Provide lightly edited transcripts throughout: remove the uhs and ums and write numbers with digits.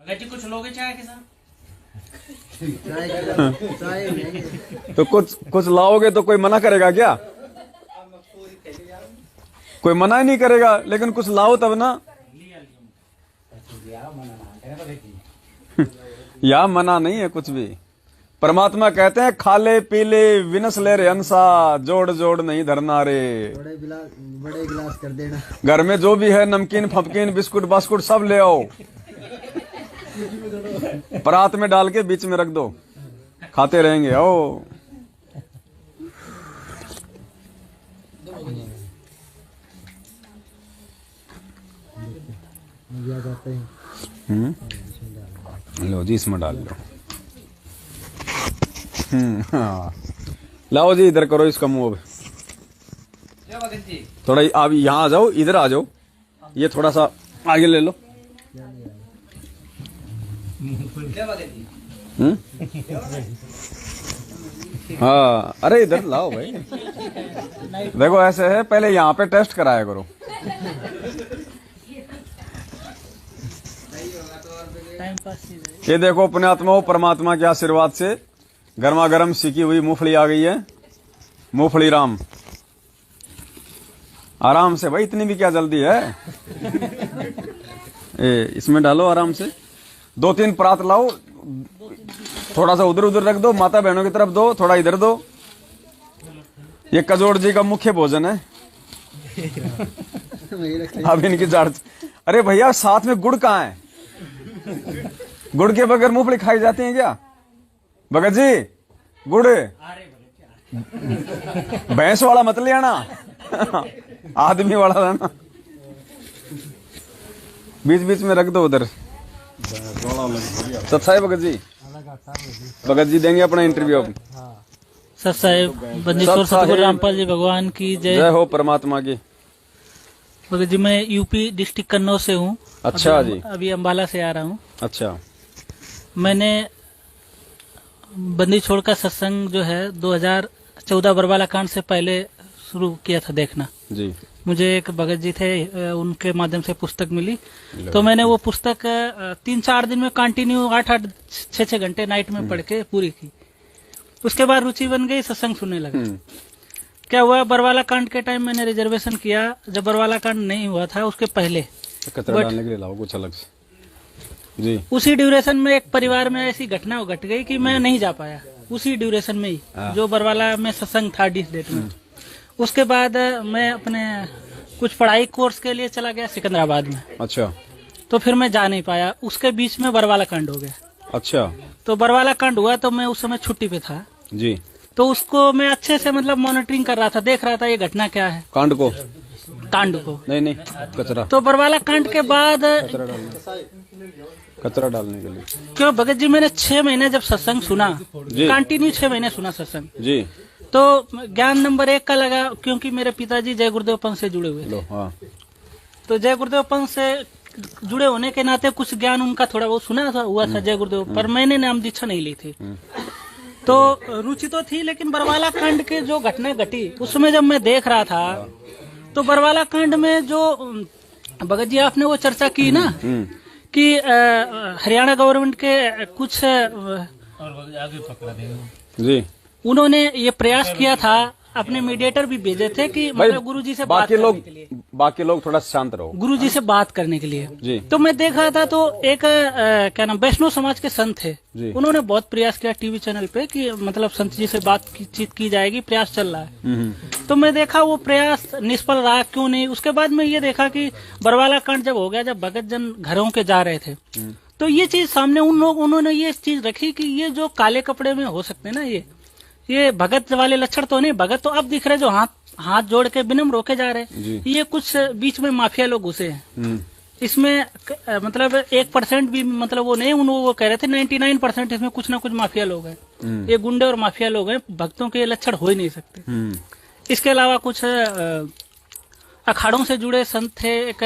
कुछ लोगे चाय के साथ? तो कुछ लाओगे तो कोई मना करेगा क्या? कोई मना ही नहीं करेगा, लेकिन कुछ लाओ तब ना। या मना नहीं है कुछ भी। परमात्मा कहते हैं खाले पीले विनस ले रे अंसा, जोड़ जोड़ नहीं धरना रे। बड़े गिलास कर देना। घर में जो भी है नमकीन फमकीन बिस्कुट बास्कुट सब ले आओ, परात में डाल के बीच में रख दो, खाते रहेंगे। ओ लो जी, इसमें डाल लो। हाँ, लाओ जी, इधर करो इसका मुंह। थोड़ा आप यहाँ आ जाओ, इधर आ जाओ, ये थोड़ा सा आगे ले लो। हाँ, अरे इधर लाओ भाई। देखो ऐसे है, पहले यहाँ पे टेस्ट कराया करो। ये देखो पुण्यात्माओं, परमात्मा के आशीर्वाद से गर्मा गर्म सीखी हुई मूंगफली आ गई है। मूंगफली राम, आराम से भाई, इतनी भी क्या जल्दी है। इसमें डालो आराम से, 2-3 परात लाओ, थोड़ा सा उधर उधर रख दो, माता बहनों की तरफ दो, थोड़ा इधर दो। ये कजोड़ जी का मुख्य भोजन है। अब इनकी जाड़। अरे भैया, साथ में गुड़ कहाँ है? गुड़ के बगैर मूंगफली खाई जाती है क्या? भगत जी, गुड़ भैंस वाला मत ले आना, आदमी वाला लाना। बीच बीच में रख दो उधर। सत साहेब भगत जी, भगत जी देंगे अपना इंटरव्यू। सत साहेब, बंदीश्वर सतगुरु रामपाल जी भगवान की जय हो, परमात्मा की। भगत जी, मैं यूपी डिस्ट्रिक्ट कन्नौज से हूँ। अच्छा जी। अभी अम्बाला से आ रहा हूँ। अच्छा। मैंने बंदी छोड़ का सत्संग जो है 2014 बरवाला कांड से पहले शुरू किया था देखना जी। मुझे एक भगत जी थे, उनके माध्यम से पुस्तक मिली, तो मैंने वो पुस्तक 3-4 दिन में कंटिन्यू 8-8, 6-6 घंटे नाइट में पढ़ के पूरी की। उसके बाद रुचि बन गई, सत्संग सुनने लगा। क्या हुआ, बरवाला कांड के टाइम मैंने रिजर्वेशन किया, जब बरवाला कांड नहीं हुआ था उसके पहले। कचरा डालने के लिए लाओ कुछ अलग से जी। उसी ड्यूरेशन में एक परिवार में ऐसी घटना घट गई कि मैं नहीं जा पाया, उसी ड्यूरेशन में ही जो बरवाला में सत्संग था डिस डेट में। उसके बाद मैं अपने कुछ पढ़ाई कोर्स के लिए चला गया सिकंदराबाद में। अच्छा। तो फिर मैं जा नहीं पाया, उसके बीच में बरवाला कांड हो गया। अच्छा। तो बरवाला कांड हुआ तो मैं उस समय छुट्टी पे था जी। तो उसको मैं अच्छे से मतलब मॉनिटरिंग कर रहा था, देख रहा था ये घटना क्या है। कांड को नहीं कचरा। तो बरवाला कांड के बाद कचरा डालने के लिए क्यों भगत जी, मैंने 6 महीने जब सत्संग सुना, कंटिन्यू 6 महीने सुना सत्संग जी, तो ज्ञान नंबर 1 का लगा, क्योंकि मेरे पिताजी जय गुरुदेव पंथ से जुड़े हुए थे। हाँ। तो जय गुरुदेव पंथ से जुड़े होने के नाते कुछ ज्ञान उनका थोड़ा बहुत सुना था, हुआ था जय गुरुदेव, पर मैंने नाम दीक्षा नहीं ली थी। तो रुचि तो थी, लेकिन बरवाला कांड के जो घटना घटी उसमें जब मैं देख रहा था, तो बरवाला कांड में जो भगत जी आपने वो चर्चा की ना कि हरियाणा गवर्नमेंट के कुछ जी, उन्होंने ये प्रयास किया था, अपने मीडिएटर भी भेजे थे कि मतलब गुरुजी से बात करने के लिए। बाकी लोग थोड़ा शांत रहो, गुरुजी से बात करने के लिए जी। तो मैं देख रहा था, तो एक क्या नाम वैष्णव समाज के संत थे, उन्होंने बहुत प्रयास किया टीवी चैनल पे कि मतलब संत जी से बातचीत की जाएगी, प्रयास चल रहा है। तो मैं देखा वो प्रयास निष्फल रहा, क्यों नहीं। उसके बाद मैं ये देखा कि बरवाला कांड जब हो गया, जब भगत जन घरों के जा रहे थे, तो ये चीज सामने उन्होंने ये चीज रखी कि ये जो काले कपड़े में हो सकते हैं ना, ये भगत वाले लक्षण तो नहीं, भगत तो अब दिख रहे जो हाथ जोड़ के विनम्र होके जा रहे, ये कुछ बीच में माफिया लोग घुसे हैं। इसमें मतलब 1% भी मतलब वो नहीं, वो कह रहे थे 99% इसमें कुछ ना कुछ माफिया लोग हैं। ये गुंडे और माफिया लोग हैं, भक्तों के लक्षण हो ही नहीं सकते। इसके अलावा कुछ अखाड़ों से जुड़े संत थे, एक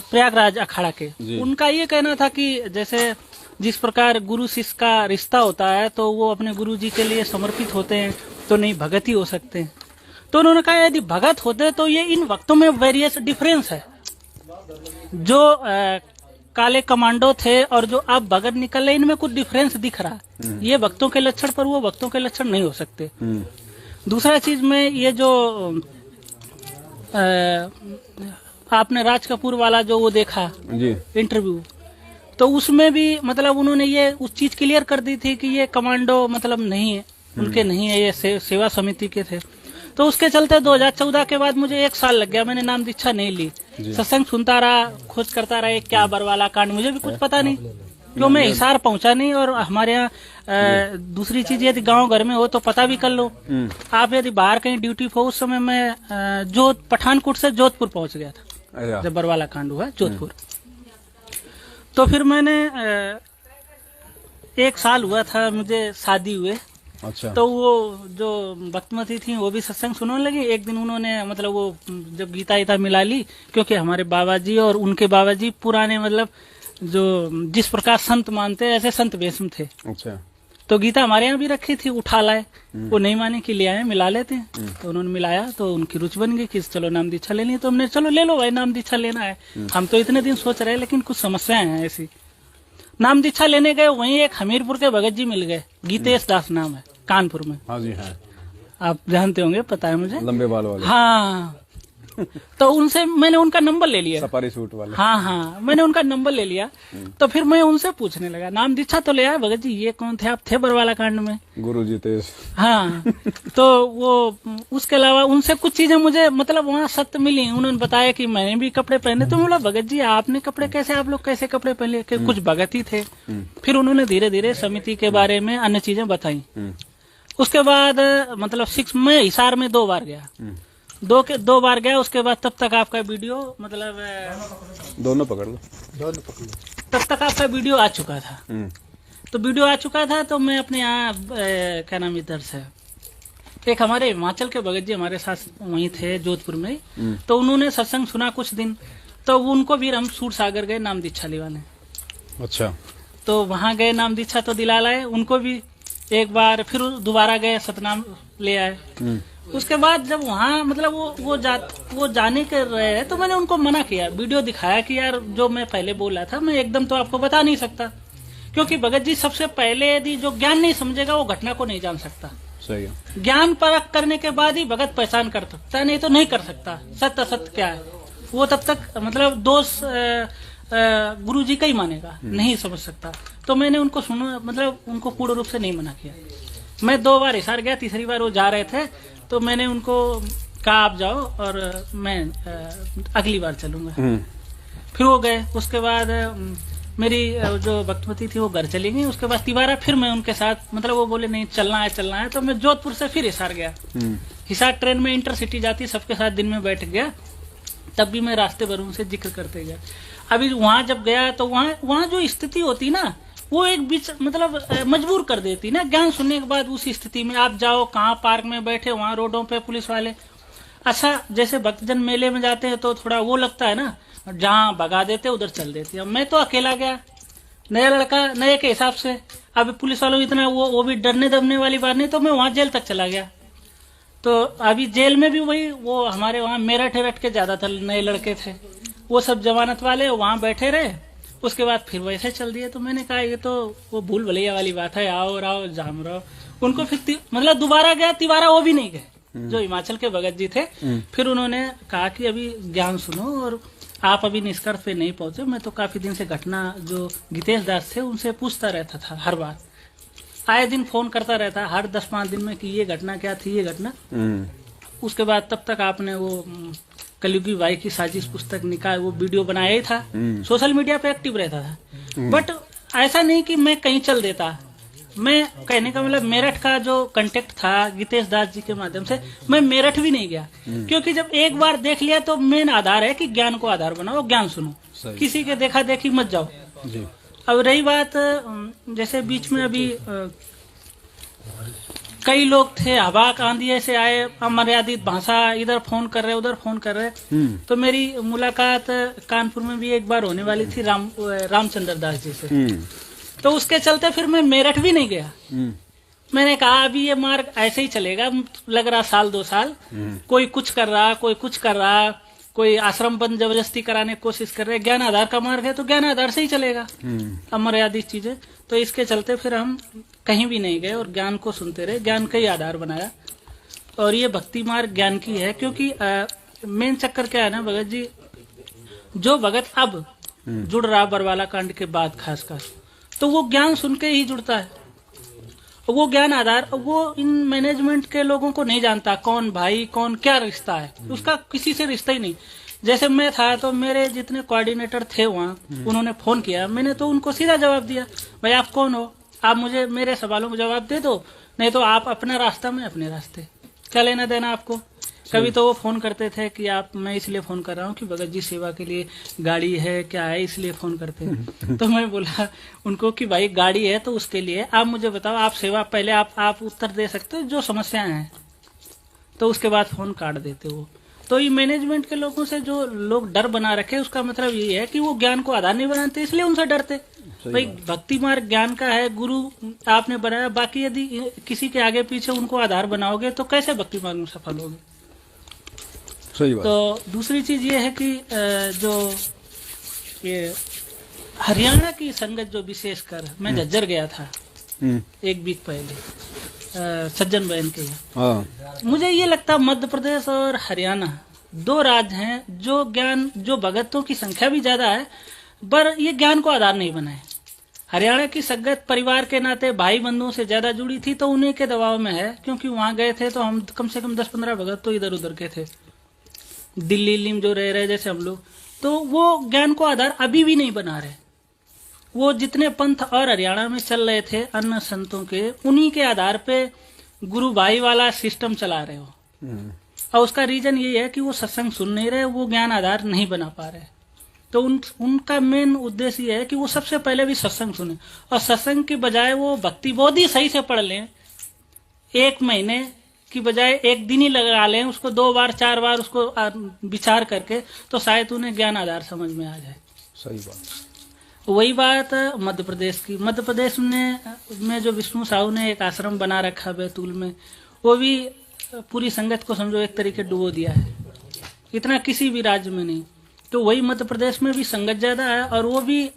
प्रयागराज अखाड़ा के, उनका ये कहना था कि जैसे जिस प्रकार गुरु शिष्य का रिश्ता होता है, तो वो अपने गुरु जी के लिए समर्पित होते हैं, तो नहीं भगत ही हो सकते हैं। तो उन्होंने कहा यदि भगत होते तो ये इन वक्तों में वेरियस डिफरेंस है। जो काले कमांडो थे और जो अब भगत निकल रहे, इनमें कुछ डिफरेंस दिख रहा है। ये भक्तों के लक्षण पर वो भक्तों के लक्षण नहीं हो सकते। दूसरा चीज में ये जो आपने राज कपूर वाला जो वो देखा जी इंटरव्यू, तो उसमें भी मतलब उन्होंने ये उस चीज क्लियर कर दी थी कि ये कमांडो मतलब नहीं है, उनके नहीं है, ये सेवा समिति के थे। तो उसके चलते 2014 के बाद मुझे 1 साल लग गया, मैंने नाम दीक्षा नहीं ली। सत्संग सुनता रहा, खोज करता रहा, क्या बरवाला कांड, मुझे भी कुछ पता नहीं, क्यों मैं हिसार पहुंचा नहीं। और हमारे यहाँ दूसरी चीज यदि गांव घर में हो तो पता भी कर लो। आप यदि बाहर कहीं ड्यूटी हो, उस समय मैं पठानकोट से जोधपुर पहुंच गया था जब बरवाला कांड हुआ जोधपुर। तो फिर मैंने 1 साल हुआ था मुझे शादी हुए। अच्छा। तो वो जो भक्तमती थी वो भी सत्संग सुनने लगी। एक दिन उन्होंने मतलब वो जब गीता मिला ली, क्योंकि हमारे बाबा जी और उनके बाबा जी पुराने मतलब जो जिस प्रकार संत मानते हैं ऐसे संत वेशम थे। अच्छा। तो गीता हमारे यहाँ भी रखी थी, उठा लाए, वो नहीं माने कि ले आए, मिला लेते हैं। तो उन्होंने मिलाया तो उनकी रुचि बन गई कि चलो नाम दीक्षा लेनी है। तो हमने चलो ले लो भाई, नाम दीक्षा लेना है। हम तो इतने दिन सोच रहे, लेकिन कुछ समस्याएं हैं ऐसी। नाम दीक्षा लेने गए, वहीं एक हमीरपुर के भगत जी मिल गए, गीतेश दास नाम है, कानपुर में। हाँ जी, हाँ, आप जानते होंगे, पता है मुझे, लंबे बाल वाले। हाँ। तो उनसे मैंने उनका नंबर ले लिया, सफारी सूट वाले। हाँ, मैंने उनका नंबर ले लिया। तो फिर मैं उनसे पूछने लगा, नाम दीक्षा तो ले आया भगत जी, ये कौन थे? आप थे बरवाला कांड में? गुरु जी तेज। हाँ। तो वो उसके अलावा उनसे कुछ चीजें मुझे मतलब वहाँ सत्य मिली। उन्होंने बताया कि मैंने भी कपड़े पहने। तो बोला भगत जी आपने कपड़े कैसे, आप लोग कैसे कपड़े पहने? कि कुछ भगत ही थे। फिर उन्होंने धीरे धीरे समिति के बारे में अन्य चीजें बताई। उसके बाद मतलब मैं हिसार में 2 बार गया, 2 बार गया। उसके बाद तब तक आपका वीडियो मतलब दोनों पकड़ लो, तब तक आपका वीडियो आ चुका था। तो वीडियो आ चुका था तो मैं अपने यहाँ क्या नाम इधर से एक हमारे हिमाचल के भगत जी हमारे साथ वहीं थे जोधपुर में। तो उन्होंने सत्संग सुना कुछ दिन, तो उनको भी हम सूर सागर गए नाम दीक्षा लिवाने। अच्छा। तो वहाँ गए, नाम दीक्षा तो दिला लाए उनको भी एक बार। फिर दोबारा गए, सतनाम ले आए। उसके बाद जब वहाँ मतलब वो जाने के रहे, तो मैंने उनको मना किया, वीडियो दिखाया कि यार जो मैं पहले बोला था मैं एकदम तो आपको बता नहीं सकता, क्योंकि भगत जी सबसे पहले यदि जो ज्ञान नहीं समझेगा वो घटना को नहीं जान सकता। सही है। ज्ञान परख करने के बाद ही भगत पहचान कर सकता है, नहीं तो नहीं कर सकता। सत्य असत्य क्या है वो तब तक मतलब दोष गुरु जी का ही मानेगा, नहीं समझ सकता। तो मैंने उनको सुनो मतलब उनको पूर्ण रूप से नहीं मना किया। मैं 2 बार हिसार गया, तीसरी बार वो जा रहे थे तो मैंने उनको कहा आप जाओ और मैं अगली बार चलूंगा। फिर वो गए। उसके बाद मेरी जो भक्तमती थी वो घर चली गई। उसके बाद तिवारा फिर मैं उनके साथ मतलब वो बोले नहीं चलना है। तो मैं जोधपुर से फिर हिसार गया। हिसार ट्रेन में इंटरसिटी जाती, सबके साथ दिन में बैठ गया। तब भी मैं रास्ते भर उनसे जिक्र करते गया। अभी वहां जब गया तो वहाँ जो स्थिति होती ना वो एक बीच मतलब मजबूर कर देती ना। ज्ञान सुनने के बाद उस स्थिति में आप जाओ, कहाँ पार्क में बैठे, वहाँ रोडों पे पुलिस वाले। अच्छा जैसे भक्तजन मेले में जाते हैं तो थोड़ा वो लगता है ना, जहाँ भगा देते उधर चल देते। अब मैं तो अकेला गया, नया लड़का, नए के हिसाब से। अब पुलिस वालों इतना वो भी डरने दबने वाली बात नहीं, तो मैं वहाँ जेल तक चला गया। तो अभी जेल में भी वही वो हमारे वहाँ मेरठ के ज्यादातर नए लड़के थे, वो सब जमानत वाले वहाँ बैठे रहे। उसके बाद फिर वैसे चल दिए। तो मैंने कहा ये तो वो भूल भलैया वाली बात है, आओ जाम रहो। उनको फिर मतलब दोबारा गया, तिवारा वो भी नहीं गए जो हिमाचल के भगत जी थे। फिर उन्होंने कहा कि अभी ज्ञान सुनो और आप अभी निष्कर्ष पे नहीं पहुंचे। मैं तो काफी दिन से घटना जो गीतेश दास थे उनसे पूछता रहता था, हर बार आए दिन फोन करता रहता, हर 10-5 दिन में कि ये घटना क्या थी, ये घटना। उसके बाद तब तक आपने वो कलयुगी भाई की साजिश पुस्तक निकाल वो वीडियो बनाया ही था। सोशल मीडिया पे एक्टिव रहता था, बट ऐसा नहीं कि मैं कहीं चल देता। मैं कहने का मतलब मेरठ का जो कांटेक्ट था गीतेश दास जी के माध्यम से, मैं मेरठ भी नहीं गया, क्योंकि जब एक बार देख लिया तो मेन आधार है कि ज्ञान को आधार बनाओ, ज्ञान सुनो, किसी के देखा देखी मत जाओ जी। अब रही बात जैसे बीच में अभी कई लोग थे हवाक आंधी से आए, अमर्यादित भाषा, इधर फोन कर रहे उधर फोन कर रहे। तो मेरी मुलाकात कानपुर में भी एक बार होने वाली थी रामचंद्र दास जी से। तो उसके चलते फिर मैं मेरठ भी नहीं गया। मैंने कहा अभी ये मार्ग ऐसे ही चलेगा, लग रहा 1-2 साल, कोई कुछ कर रहा कोई कुछ कर रहा, कोई आश्रम बंद जबरदस्ती कराने की कोशिश कर रहे हैं। ज्ञान आधार का मार्ग है तो ज्ञान आधार से ही चलेगा, अमर्यादित चीजें। तो इसके चलते फिर हम कहीं भी नहीं गए और ज्ञान को सुनते रहे, ज्ञान का ही आधार बनाया। और ये भक्ति मार्ग ज्ञान की है, क्योंकि मेन चक्कर क्या है ना भगत जी, जो भगत अब जुड़ रहा बरवाला कांड के बाद खासकर, तो वो ज्ञान सुन के ही जुड़ता है। वो ज्ञान आधार वो इन मैनेजमेंट के लोगों को नहीं जानता, कौन भाई कौन क्या रिश्ता है, उसका किसी से रिश्ता ही नहीं। जैसे मैं था तो मेरे जितने कोऑर्डिनेटर थे वहाँ, उन्होंने फोन किया, मैंने तो उनको सीधा जवाब दिया, भाई आप कौन हो, आप मुझे मेरे सवालों का जवाब दे दो, नहीं तो आप अपना रास्ता में अपने रास्ते, क्या लेना देना आपको। कभी तो वो फोन करते थे कि आप, मैं इसलिए फोन कर रहा हूँ कि भगत जी सेवा के लिए गाड़ी है क्या है, इसलिए फोन करते हैं। तो मैं बोला उनको कि भाई गाड़ी है तो उसके लिए आप मुझे बताओ, आप सेवा पहले आप उत्तर दे सकते हो जो समस्याएं हैं, तो उसके बाद फोन काट देते हो। तो ये मैनेजमेंट के लोगों से जो लोग डर बना रखे, उसका मतलब ये है कि वो ज्ञान को आधार नहीं बनाते, इसलिए उनसे डरते। भाई भक्ति मार्ग ज्ञान का है, गुरु आपने बनाया, बाकी यदि किसी के आगे पीछे उनको आधार बनाओगे तो कैसे भक्ति मार्ग में सफल होगे। सही बात। तो दूसरी चीज ये है कि जो ये हरियाणा की संगत जो विशेषकर, मैं झज्जर गया था एक वीक पहले सज्जन बहन के यहाँ। मुझे ये लगता मध्य प्रदेश और हरियाणा दो राज्य हैं जो ज्ञान, जो भगतों की संख्या भी ज्यादा है, पर ये ज्ञान को आधार नहीं बनाए। हरियाणा की संगत परिवार के नाते भाई बंधुओं से ज्यादा जुड़ी थी, तो उन्हीं के दबाव में है, क्योंकि वहां गए थे तो हम कम से कम 10-15 भगत तो इधर उधर के थे, दिल्ली में जो रह रहे जैसे हम लोग, तो वो ज्ञान को आधार अभी भी नहीं बना रहे। वो जितने पंथ और हरियाणा में चल रहे थे अन्य संतों के, उन्हीं के आधार पे गुरु भाई वाला सिस्टम चला रहे हो। और उसका रीजन ये है कि वो सत्संग सुन नहीं रहे, वो ज्ञान आधार नहीं बना पा रहे। तो उनका मेन उद्देश्य ये है कि वो सबसे पहले भी सत्संग सुने, और सत्संग की बजाय वो भक्ति बोध ही सही से पढ़ लें, 1 महीने की बजाय 1 दिन ही लगा लें उसको, 2 बार 4 बार उसको विचार करके, तो शायद उन्हें ज्ञान आधार समझ में आ जाए। सही बात। वही बात मध्य प्रदेश की, मध्य प्रदेश में जो विष्णु साहू ने एक आश्रम बना रखा बैतूल में, वो भी पूरी संगत को समझो एक तरीके डुबो दिया है, इतना किसी भी राज्य में नहीं। तो वही मध्य प्रदेश में भी संगत ज्यादा है, और वो भी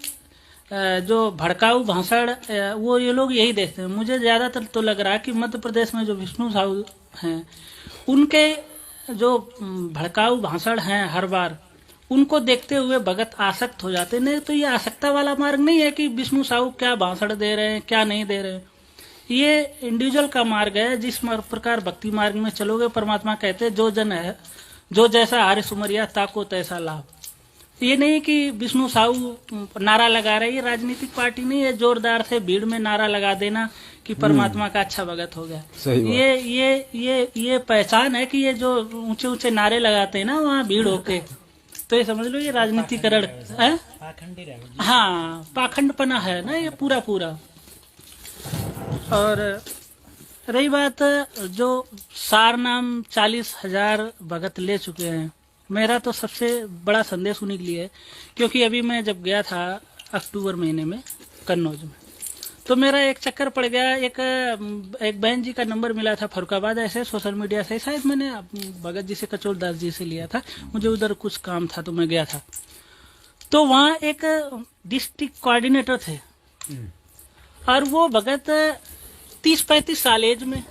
जो भड़काऊ भाषण वो ये लोग यही देखते हैं। मुझे ज्यादातर तो लग रहा है कि मध्य प्रदेश में जो विष्णु साहू हैं, उनके जो भड़काऊ भाषण हैं हर बार, उनको देखते हुए भगत आसक्त हो जाते। नहीं तो ये आसक्ता वाला मार्ग नहीं है कि विष्णु साहू क्या भाषण दे रहे हैं क्या नहीं दे रहे हैं, ये इंडिविजुअल का मार्ग है। जिस प्रकार भक्ति मार्ग में चलोगे, परमात्मा कहते हैं जो जन है, जो जैसा हारे सुमरिया ताको तैसा लाभ। ये नहीं कि विष्णु साहू नारा लगा रहे, ये राजनीतिक पार्टी नहीं है जोरदार से भीड़ में नारा लगा देना कि परमात्मा का अच्छा भगत हो गया। ये पहचान है कि ये जो ऊंचे ऊंचे नारे लगाते हैं ना वहाँ भीड़ होके, तो ये समझ लो ये राजनीतिकरण है, हाँ पाखंडपना है ना ये पूरा। और रही बात जो सार नाम 40,000 भगत ले चुके हैं, मेरा तो सबसे बड़ा संदेश उन्हीं के लिए है। क्योंकि अभी मैं जब गया था अक्टूबर महीने में कन्नौज में, तो मेरा एक चक्कर पड़ गया, एक बहन जी का नंबर मिला था फरुखाबाद, ऐसे सोशल मीडिया से, शायद मैंने भगत जी से कचोल दास जी से लिया था, मुझे उधर कुछ काम था तो मैं गया था। तो वहाँ एक डिस्ट्रिक्ट कोऑर्डिनेटर थे, और वो भगत 30-35 साल एज में,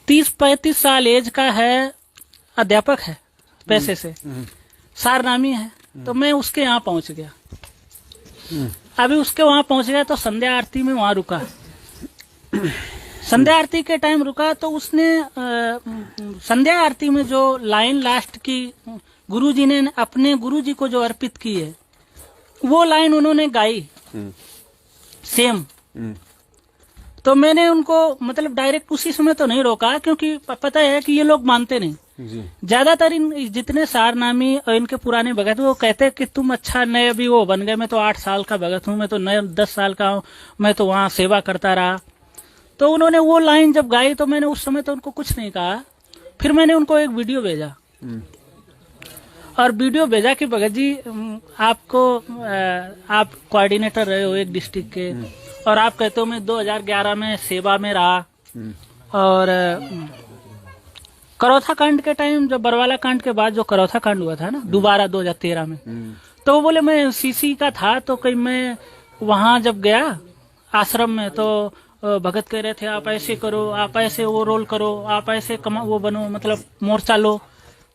30-35 साल एज का है, अध्यापक है पैसे से, सारनामी है। तो मैं उसके यहाँ पहुंच गया। अभी उसके वहां पहुंच गया तो संध्या आरती में वहां रुका, संध्या आरती के टाइम रुका, तो उसने संध्या आरती में जो लाइन लास्ट की गुरुजी ने अपने गुरुजी को जो अर्पित की है, वो लाइन उन्होंने गाई सेम। तो मैंने उनको मतलब डायरेक्ट उसी समय तो नहीं रोका, क्योंकि पता है कि ये लोग मानते नहीं। ज्यादातर इन जितने सारनामी और इनके पुराने भगत वो कहते हैं कि तुम अच्छा नए अभी वो बन गए, मैं तो 8 साल का भगत हूँ, मैं तो नए 10 साल का हूँ, मैं तो वहाँ सेवा करता रहा। तो उन्होंने वो लाइन जब गाई तो मैंने उस समय तो उनको कुछ नहीं कहा। फिर मैंने उनको एक वीडियो भेजा, और वीडियो भेजा कि भगत जी आपको आप कोऑर्डिनेटर रहे हो एक डिस्ट्रिक्ट के, और आप कहते हो मैं 2011 में सेवा में रहा, और करौथा कांड के टाइम, जब बरवाला कांड के बाद जो करौथा कांड हुआ था ना दोबारा 2013 में, तो वो बोले मैं सीसी का था, तो कहीं मैं वहां जब गया आश्रम में तो भगत कह रहे थे आप ऐसे करो, आप ऐसे वो रोल करो, आप ऐसे वो बनो, मतलब मोर्चा लो।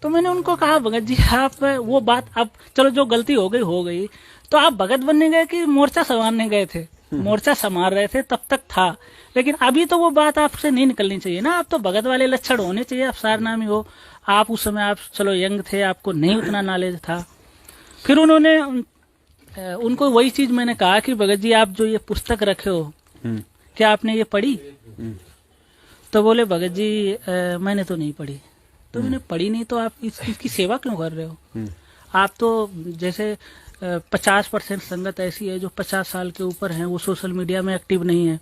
तो मैंने उनको कहा भगत जी आप वो बात, अब चलो जो गलती हो गई, तो आप भगत बनने गए कि मोर्चा संभालने गए थे? मोर्चा संभाल रहे थे तब तक था, लेकिन अभी तो वो बात आपसे नहीं निकलनी चाहिए ना। आप तो भगत वाले लक्षण होने चाहिए, आप सारनामी हो। आप उस समय आप चलो यंग थे, आपको नहीं उतना नॉलेज था। फिर उन्होंने उनको वही चीज मैंने कहा कि भगत जी आप जो ये पुस्तक रखे हो क्या आपने ये पढ़ी? तो बोले भगत जी मैंने तो नहीं पढ़ी। तो मैंने पढ़ी नहीं तो आप इसकी सेवा क्यों कर रहे हो? आप तो जैसे 50% संगत ऐसी है जो 50 साल के ऊपर हैं, वो सोशल मीडिया में एक्टिव नहीं है।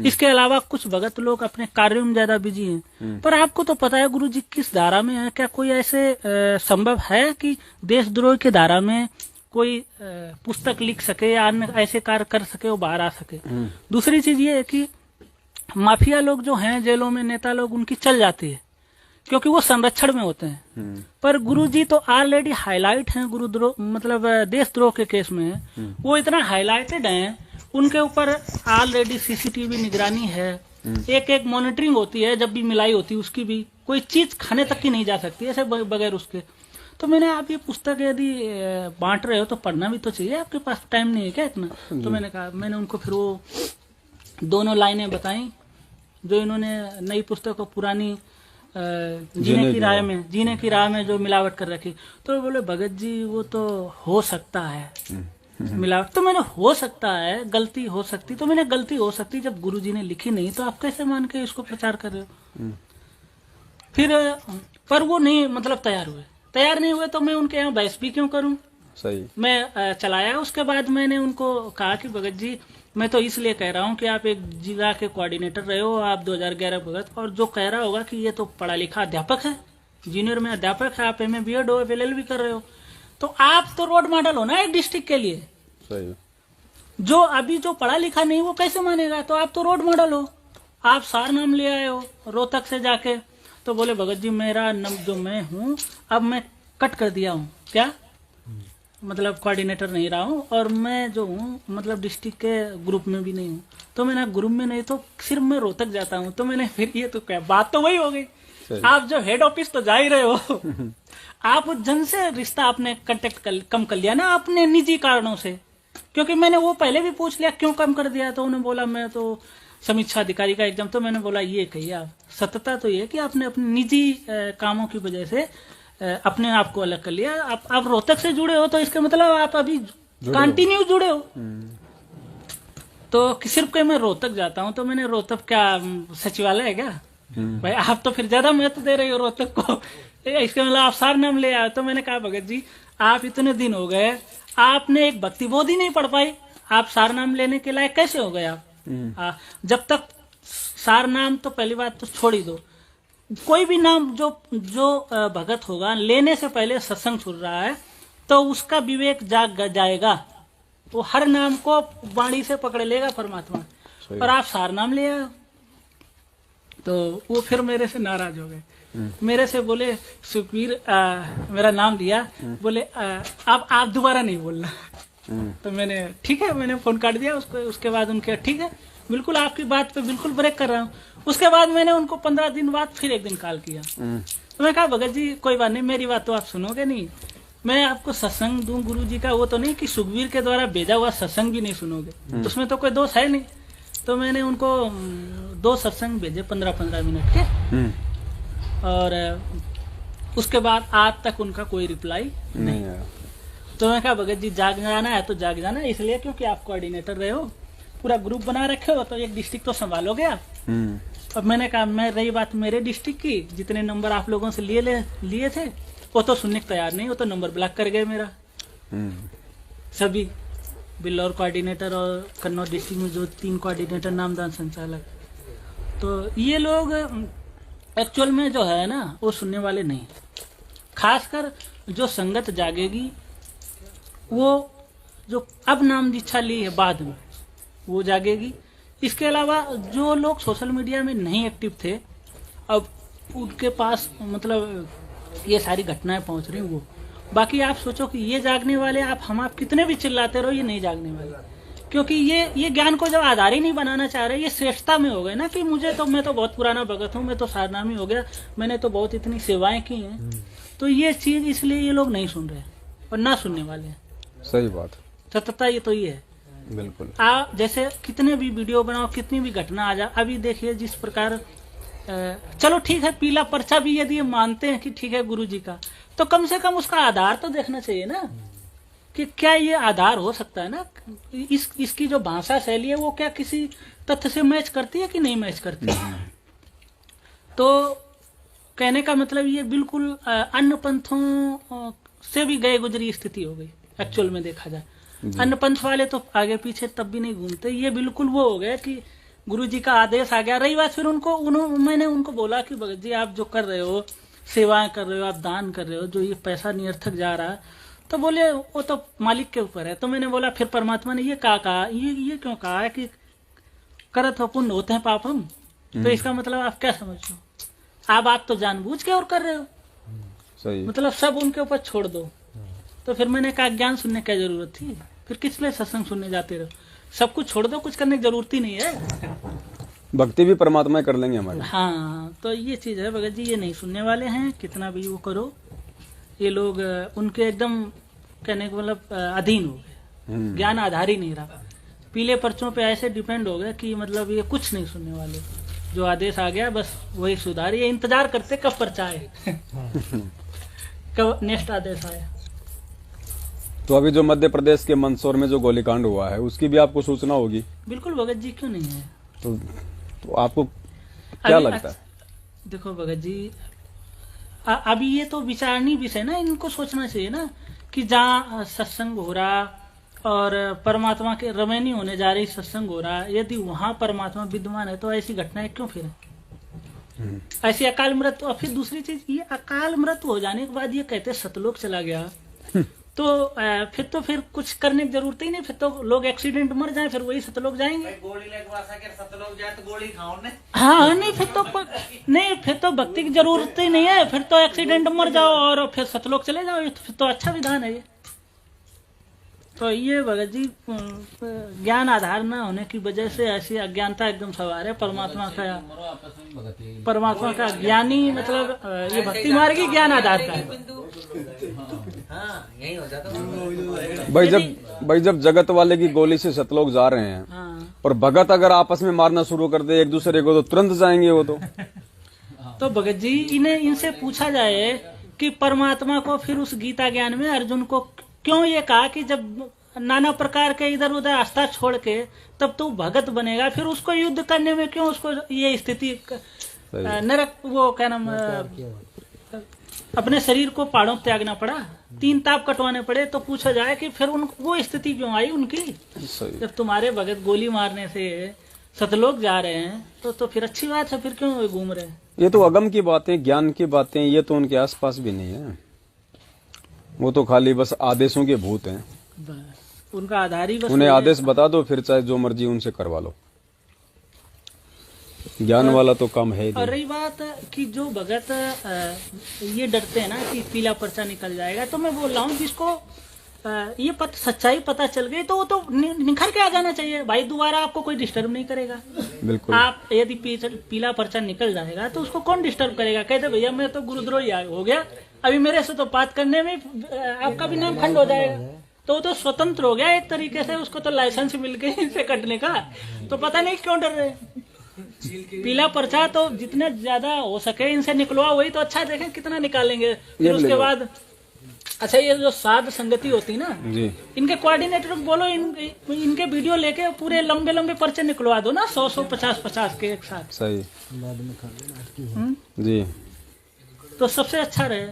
इसके अलावा कुछ भगत लोग अपने कार्यों में ज्यादा बिजी हैं। पर आपको तो पता है गुरु जी किस धारा में है। क्या कोई ऐसे संभव है कि देशद्रोह की धारा में कोई पुस्तक लिख सके या अन्य ऐसे कार्य कर सके, वो बाहर आ सके? दूसरी चीज ये है कि माफिया लोग जो हैं जेलों में, नेता लोग, उनकी चल जाती है क्योंकि वो संरक्षण में होते हैं। पर गुरुजी तो ऑलरेडी हाईलाइट हैं गुरुद्रोह, मतलब देशद्रोह के केस में वो इतना हाईलाइटेड हैं, उनके ऊपर ऑलरेडी सीसीटीवी निगरानी है, एक मॉनिटरिंग होती है, जब भी मिलाई होती है उसकी भी, कोई चीज खाने तक की नहीं जा सकती ऐसे बगैर उसके। तो मैंने, आप ये पुस्तक यदि बांट रहे हो तो पढ़ना भी तो चाहिए, आपके पास टाइम नहीं है क्या इतना? तो मैंने कहा, मैंने उनको फिर वो दोनों लाइनें बताई जो इन्होंने नई पुस्तक को पुरानी जीने की राह में जो मिलावट कर रखी। तो बोले भगत जी वो तो हो सकता है मिलावट, तो मैंने हो सकता है, गलती हो सकती, तो मैंने गलती हो सकती जब गुरुजी ने लिखी नहीं तो आप कैसे मान के इसको प्रचार कर रहे हो? फिर पर वो नहीं, मतलब तैयार नहीं हुए तो मैं उनके यहाँ बहस भी क्यों करूं? सही। मैं चलाया। उसके बाद मैंने उनको कहा कि भगत जी मैं तो इसलिए कह रहा हूँ कि आप एक जिला के कोऑर्डिनेटर रहे हो, आप 2011 भगत, और जो कह रहा होगा कि ये तो पढ़ा लिखा अध्यापक है, जूनियर में अध्यापक है, आप MA BEd हो, LLB कर रहे हो, तो आप तो रोड मॉडल हो ना एक डिस्ट्रिक्ट के लिए। सही। जो अभी जो पढ़ा लिखा नहीं वो कैसे मानेगा? तो आप तो रोड मॉडल हो, आप सार नाम ले आए हो रोहतक से जाके। तो बोले भगत जी मेरा जो मैं हूँ अब मैं कट कर दिया हूँ, क्या मतलब कोऑर्डिनेटर नहीं रहा हूँ, और मैं जो हूँ मतलब डिस्ट्रिक्ट के ग्रुप में भी नहीं हूँ। तो मैंने ग्रुप में नहीं तो सिर्फ मैं रोहतक जाता हूँ। तो मैंने फिर ये तो क्या बात, तो वही हो गई। आप जो हेड ऑफिस तो जा ही रहे हो आप जन से रिश्ता आपने कांटेक्ट कम कर लिया ना अपने निजी कारणों से। क्योंकि मैंने वो पहले भी पूछ लिया क्यों कम कर दिया, तो उन्होंने बोला मैं तो समीक्षा अधिकारी का एग्जाम। तो मैंने बोला ये कहिए आप, सत्यता तो ये कि आपने अपने निजी कामों की वजह से अपने आप को अलग कर लिया। आप रोहतक से जुड़े हो तो इसका मतलब आप अभी कंटिन्यू जुड़े हो। तो सिर्फ कहीं मैं रोहतक जाता हूँ तो मैंने रोहतक क्या सचिवालय है क्या भाई? आप तो फिर ज्यादा महत्व दे रहे हो रोहतक को, इसके मतलब आप सार नाम ले आए। तो मैंने कहा भगत जी आप इतने दिन हो गए, आपने एक भक्ति बोध ही नहीं पढ़ पाई, आप सार नाम लेने के लायक कैसे हो गए आप? जब तक सार नाम, तो पहली बात तो छोड़ ही दो, कोई भी नाम जो भगत होगा लेने से पहले सत्संग सुन रहा है तो उसका विवेक जाग जाएगा, वो हर नाम को वाणी से पकड़ लेगा परमात्मा। और आप सार नाम ले आए तो वो फिर मेरे से नाराज हो गए। मेरे से बोले सुखवीर मेरा नाम लिया, बोले अब आप दोबारा नहीं बोलना। तो मैंने ठीक है, मैंने फोन काट दिया उसको। उसके बाद उनके ठीक है बिल्कुल आपकी बात पे बिल्कुल ब्रेक कर रहा हूँ। उसके बाद मैंने उनको 15 दिन बाद फिर एक दिन कॉल किया। तो मैं कहा भगत जी कोई बात नहीं, मेरी बात तो आप सुनोगे नहीं, मैं आपको सत्संग दूं गुरु जी का, वो तो नहीं कि सुखवीर के द्वारा भेजा हुआ सत्संग भी नहीं सुनोगे, उसमें तो कोई दोष है नहीं। तो मैंने उनको 2 सत्संग भेजे 15-15 मिनट के, और उसके बाद आज तक उनका कोई रिप्लाई नहीं आया। तो मैं कहा भगत जी जाग जाना है तो जाग जाना, इसलिए क्योंकि आप कोऑर्डिनेटर रहे हो, पूरा ग्रुप बना रखे हो, तो एक डिस्ट्रिक्ट तो संभालोगे आप। अब मैंने कहा मैं, रही बात मेरे डिस्ट्रिक्ट की, जितने नंबर आप लोगों से लिए थे वो तो सुनने को तैयार नहीं, वो तो नंबर ब्लॉक कर गए मेरा। सभी बिल्लौर कोऑर्डिनेटर और कन्नौज डिस्ट्रिक्ट में जो 3 कोऑर्डिनेटर नामदान संचालक, तो ये लोग एक्चुअल में जो है ना वो सुनने वाले नहीं। खासकर जो संगत जागेगी, वो जो अब नाम दीक्षा ली है बाद में वो जागेगी। इसके अलावा जो लोग सोशल मीडिया में नहीं एक्टिव थे, अब उनके पास मतलब ये सारी घटनाएं पहुंच रही वो। बाकी आप सोचो कि ये जागने वाले आप कितने भी चिल्लाते रहो, ये नहीं जागने वाले, क्योंकि ये ज्ञान को जब आधार ही नहीं बनाना चाह रहे, ये श्रेष्ठता में हो गए ना कि मैं तो बहुत पुराना भगत हूँ, मैं तो सारनामी हो गया, मैंने तो बहुत इतनी सेवाएं की हैं, तो ये चीज इसलिए ये लोग नहीं सुन रहे और ना सुनने वाले हैं। सही बात, सत्यता ये तो ये है। बिल्कुल। आप जैसे कितने भी वीडियो बनाओ, कितनी भी घटना आ जाए, अभी देखिए जिस प्रकार चलो ठीक है, पीला पर्चा भी यदि ये मानते हैं कि ठीक है गुरु जी का, तो कम से कम उसका आधार तो देखना चाहिए ना कि क्या ये आधार हो सकता है ना, इसकी जो भाषा शैली है वो क्या किसी तथ्य से मैच करती है कि नहीं मैच करती है। तो कहने का मतलब ये बिल्कुल अन्य पंथों से भी गए गुजरी स्थिति हो गई एक्चुअल में देखा जाए। अन्य पंथ वाले तो आगे पीछे तब भी नहीं घूमते, ये बिल्कुल वो हो गया कि गुरु जी का आदेश आ गया। रही बात फिर मैंने उनको बोला कि भगत जी आप जो कर रहे हो, सेवाएं कर रहे हो, आप दान कर रहे हो, जो ये पैसा निरर्थक जा रहा है, तो बोले वो तो मालिक के ऊपर है। तो मैंने बोला फिर परमात्मा ने ये कहा ये क्यों कहा है कि करत हो पुण्य होते हैं पापम, तो इसका मतलब आप क्या समझ लो, आप तो जानबूझ के और कर रहे हो, सही, मतलब सब उनके ऊपर छोड़ दो। तो फिर मैंने कहा ज्ञान सुनने की जरूरत थी, फिर किस लिए सत्संग सुनने जाते रहो, सब कुछ छोड़ दो, कुछ करने की जरूरत ही नहीं है, भक्ति भी परमात्मा कर लेंगे हमारे। हाँ, तो ये चीज है भगत जी, ये नहीं सुनने वाले हैं, कितना भी वो करो, ये लोग उनके एकदम कहने का मतलब अधीन हो गए, ज्ञान आधार ही नहीं रहा, पीले पर्चों पे ऐसे डिपेंड हो गए कि मतलब ये कुछ नहीं सुनने वाले, जो आदेश आ गया बस वही सुधार, ये इंतजार करते कब पर्चा आए कब नेक्स्ट आदेश आया। तो अभी जो मध्य प्रदेश के मंदसौर में जो गोलीकांड हुआ है उसकी भी आपको सूचना होगी? बिल्कुल भगत जी, क्यों नहीं है। तो आपको क्या लगता है? देखो भगत जी, अभी ये तो विचारणीय विषय ना, इनको सोचना चाहिए ना कि जहाँ सत्संग हो रहा और परमात्मा के रमैनी होने जा रही सत्संग हो रहा, यदि वहाँ परमात्मा विद्यमान है तो ऐसी घटनाएं क्यों फिर ऐसी अकाल मृत्यु। और फिर दूसरी चीज, ये अकाल मृत्यु हो जाने के बाद ये कहते सतलोक चला गया, तो फिर कुछ करने की जरूरत ही नहीं, फिर तो लोग एक्सीडेंट मर जाए फिर वही सतलोक जाएंगे। गोली सतलोक जाए तो गोली खाओ ने। हाँ नहीं, फिर तो भक्ति की जरूरत ही नहीं है, फिर तो एक्सीडेंट मर जाओ और फिर सतलोक चले जाओ, फिर तो अच्छा विधान है ये। तो ये भगत जी ज्ञान आधार न होने की वजह से ऐसी अज्ञानता एकदम सवार है। परमात्मा का ज्ञानी मतलब ये भक्ति मार्ग ही ज्ञान आधार का है। यही हो जाता भाई जब जगत वाले की गोली से सतलोक जा रहे हैं, हाँ। और भगत अगर आपस में मारना शुरू कर दे एक दूसरे को तो तुरंत जाएंगे वो तो भगत जी इनसे पूछा जाए कि परमात्मा को फिर उस गीता ज्ञान में अर्जुन को क्यों ये कहा कि जब नाना प्रकार के इधर उधर आस्था छोड़ के तब तू भगत बनेगा, फिर उसको युद्ध करने में क्यों उसको ये स्थिति नरक वो क्या नाम अपने शरीर को पहाड़ों त्यागना पड़ा, 3 ताप कटवाने पड़े। तो पूछा जाए कि फिर वो स्थिति क्यों आई उनकी, जब तुम्हारे भगत गोली मारने से सतलोक जा रहे हैं तो फिर अच्छी बात है, फिर क्यों घूम रहे हैं। ये तो अगम की बातें, ज्ञान की बातें, ये तो उनके आसपास भी नहीं है, वो तो खाली बस आदेशों के भूत हैं। बस उनका आधार ही बस उन्हें आदेश बता दो, फिर चाहे जो मर्जी उनसे करवा लो, ज्ञान वाला तो कम है। और रही बात कि जो भगत ये डरते हैं ना कि पीला पर्चा निकल जाएगा, तो मैं बोल रहा हूँ जिसको ये सच्चाई पता चल गई तो वो तो निखर के आ जाना चाहिए भाई, दोबारा आपको कोई डिस्टर्ब नहीं करेगा। बिल्कुल, आप यदि पीला पर्चा निकल जाएगा तो उसको कौन डिस्टर्ब करेगा। कहते भैया मैं तो गुरुद्रोही हो गया, अभी मेरे से तो बात करने में आपका भी नाम खंड हो जाएगा, तो वो तो स्वतंत्र हो गया एक तरीके से, उसको तो लाइसेंस मिल गया इनसे कटने का, तो पता नहीं क्यों डर रहे। पीला पर्चा तो जितने ज्यादा हो सके इनसे निकलवा, वही तो अच्छा, देखें कितना निकालेंगे। फिर उसके बाद अच्छा ये जो साध संगति होती ना जी, इनके कोऑर्डिनेटर को बोलो इनके वीडियो लेके पूरे लंबे लंबे पर्चे निकलवा दो ना, 100 50 के एक साथ। सही जी, तो सबसे अच्छा रहे।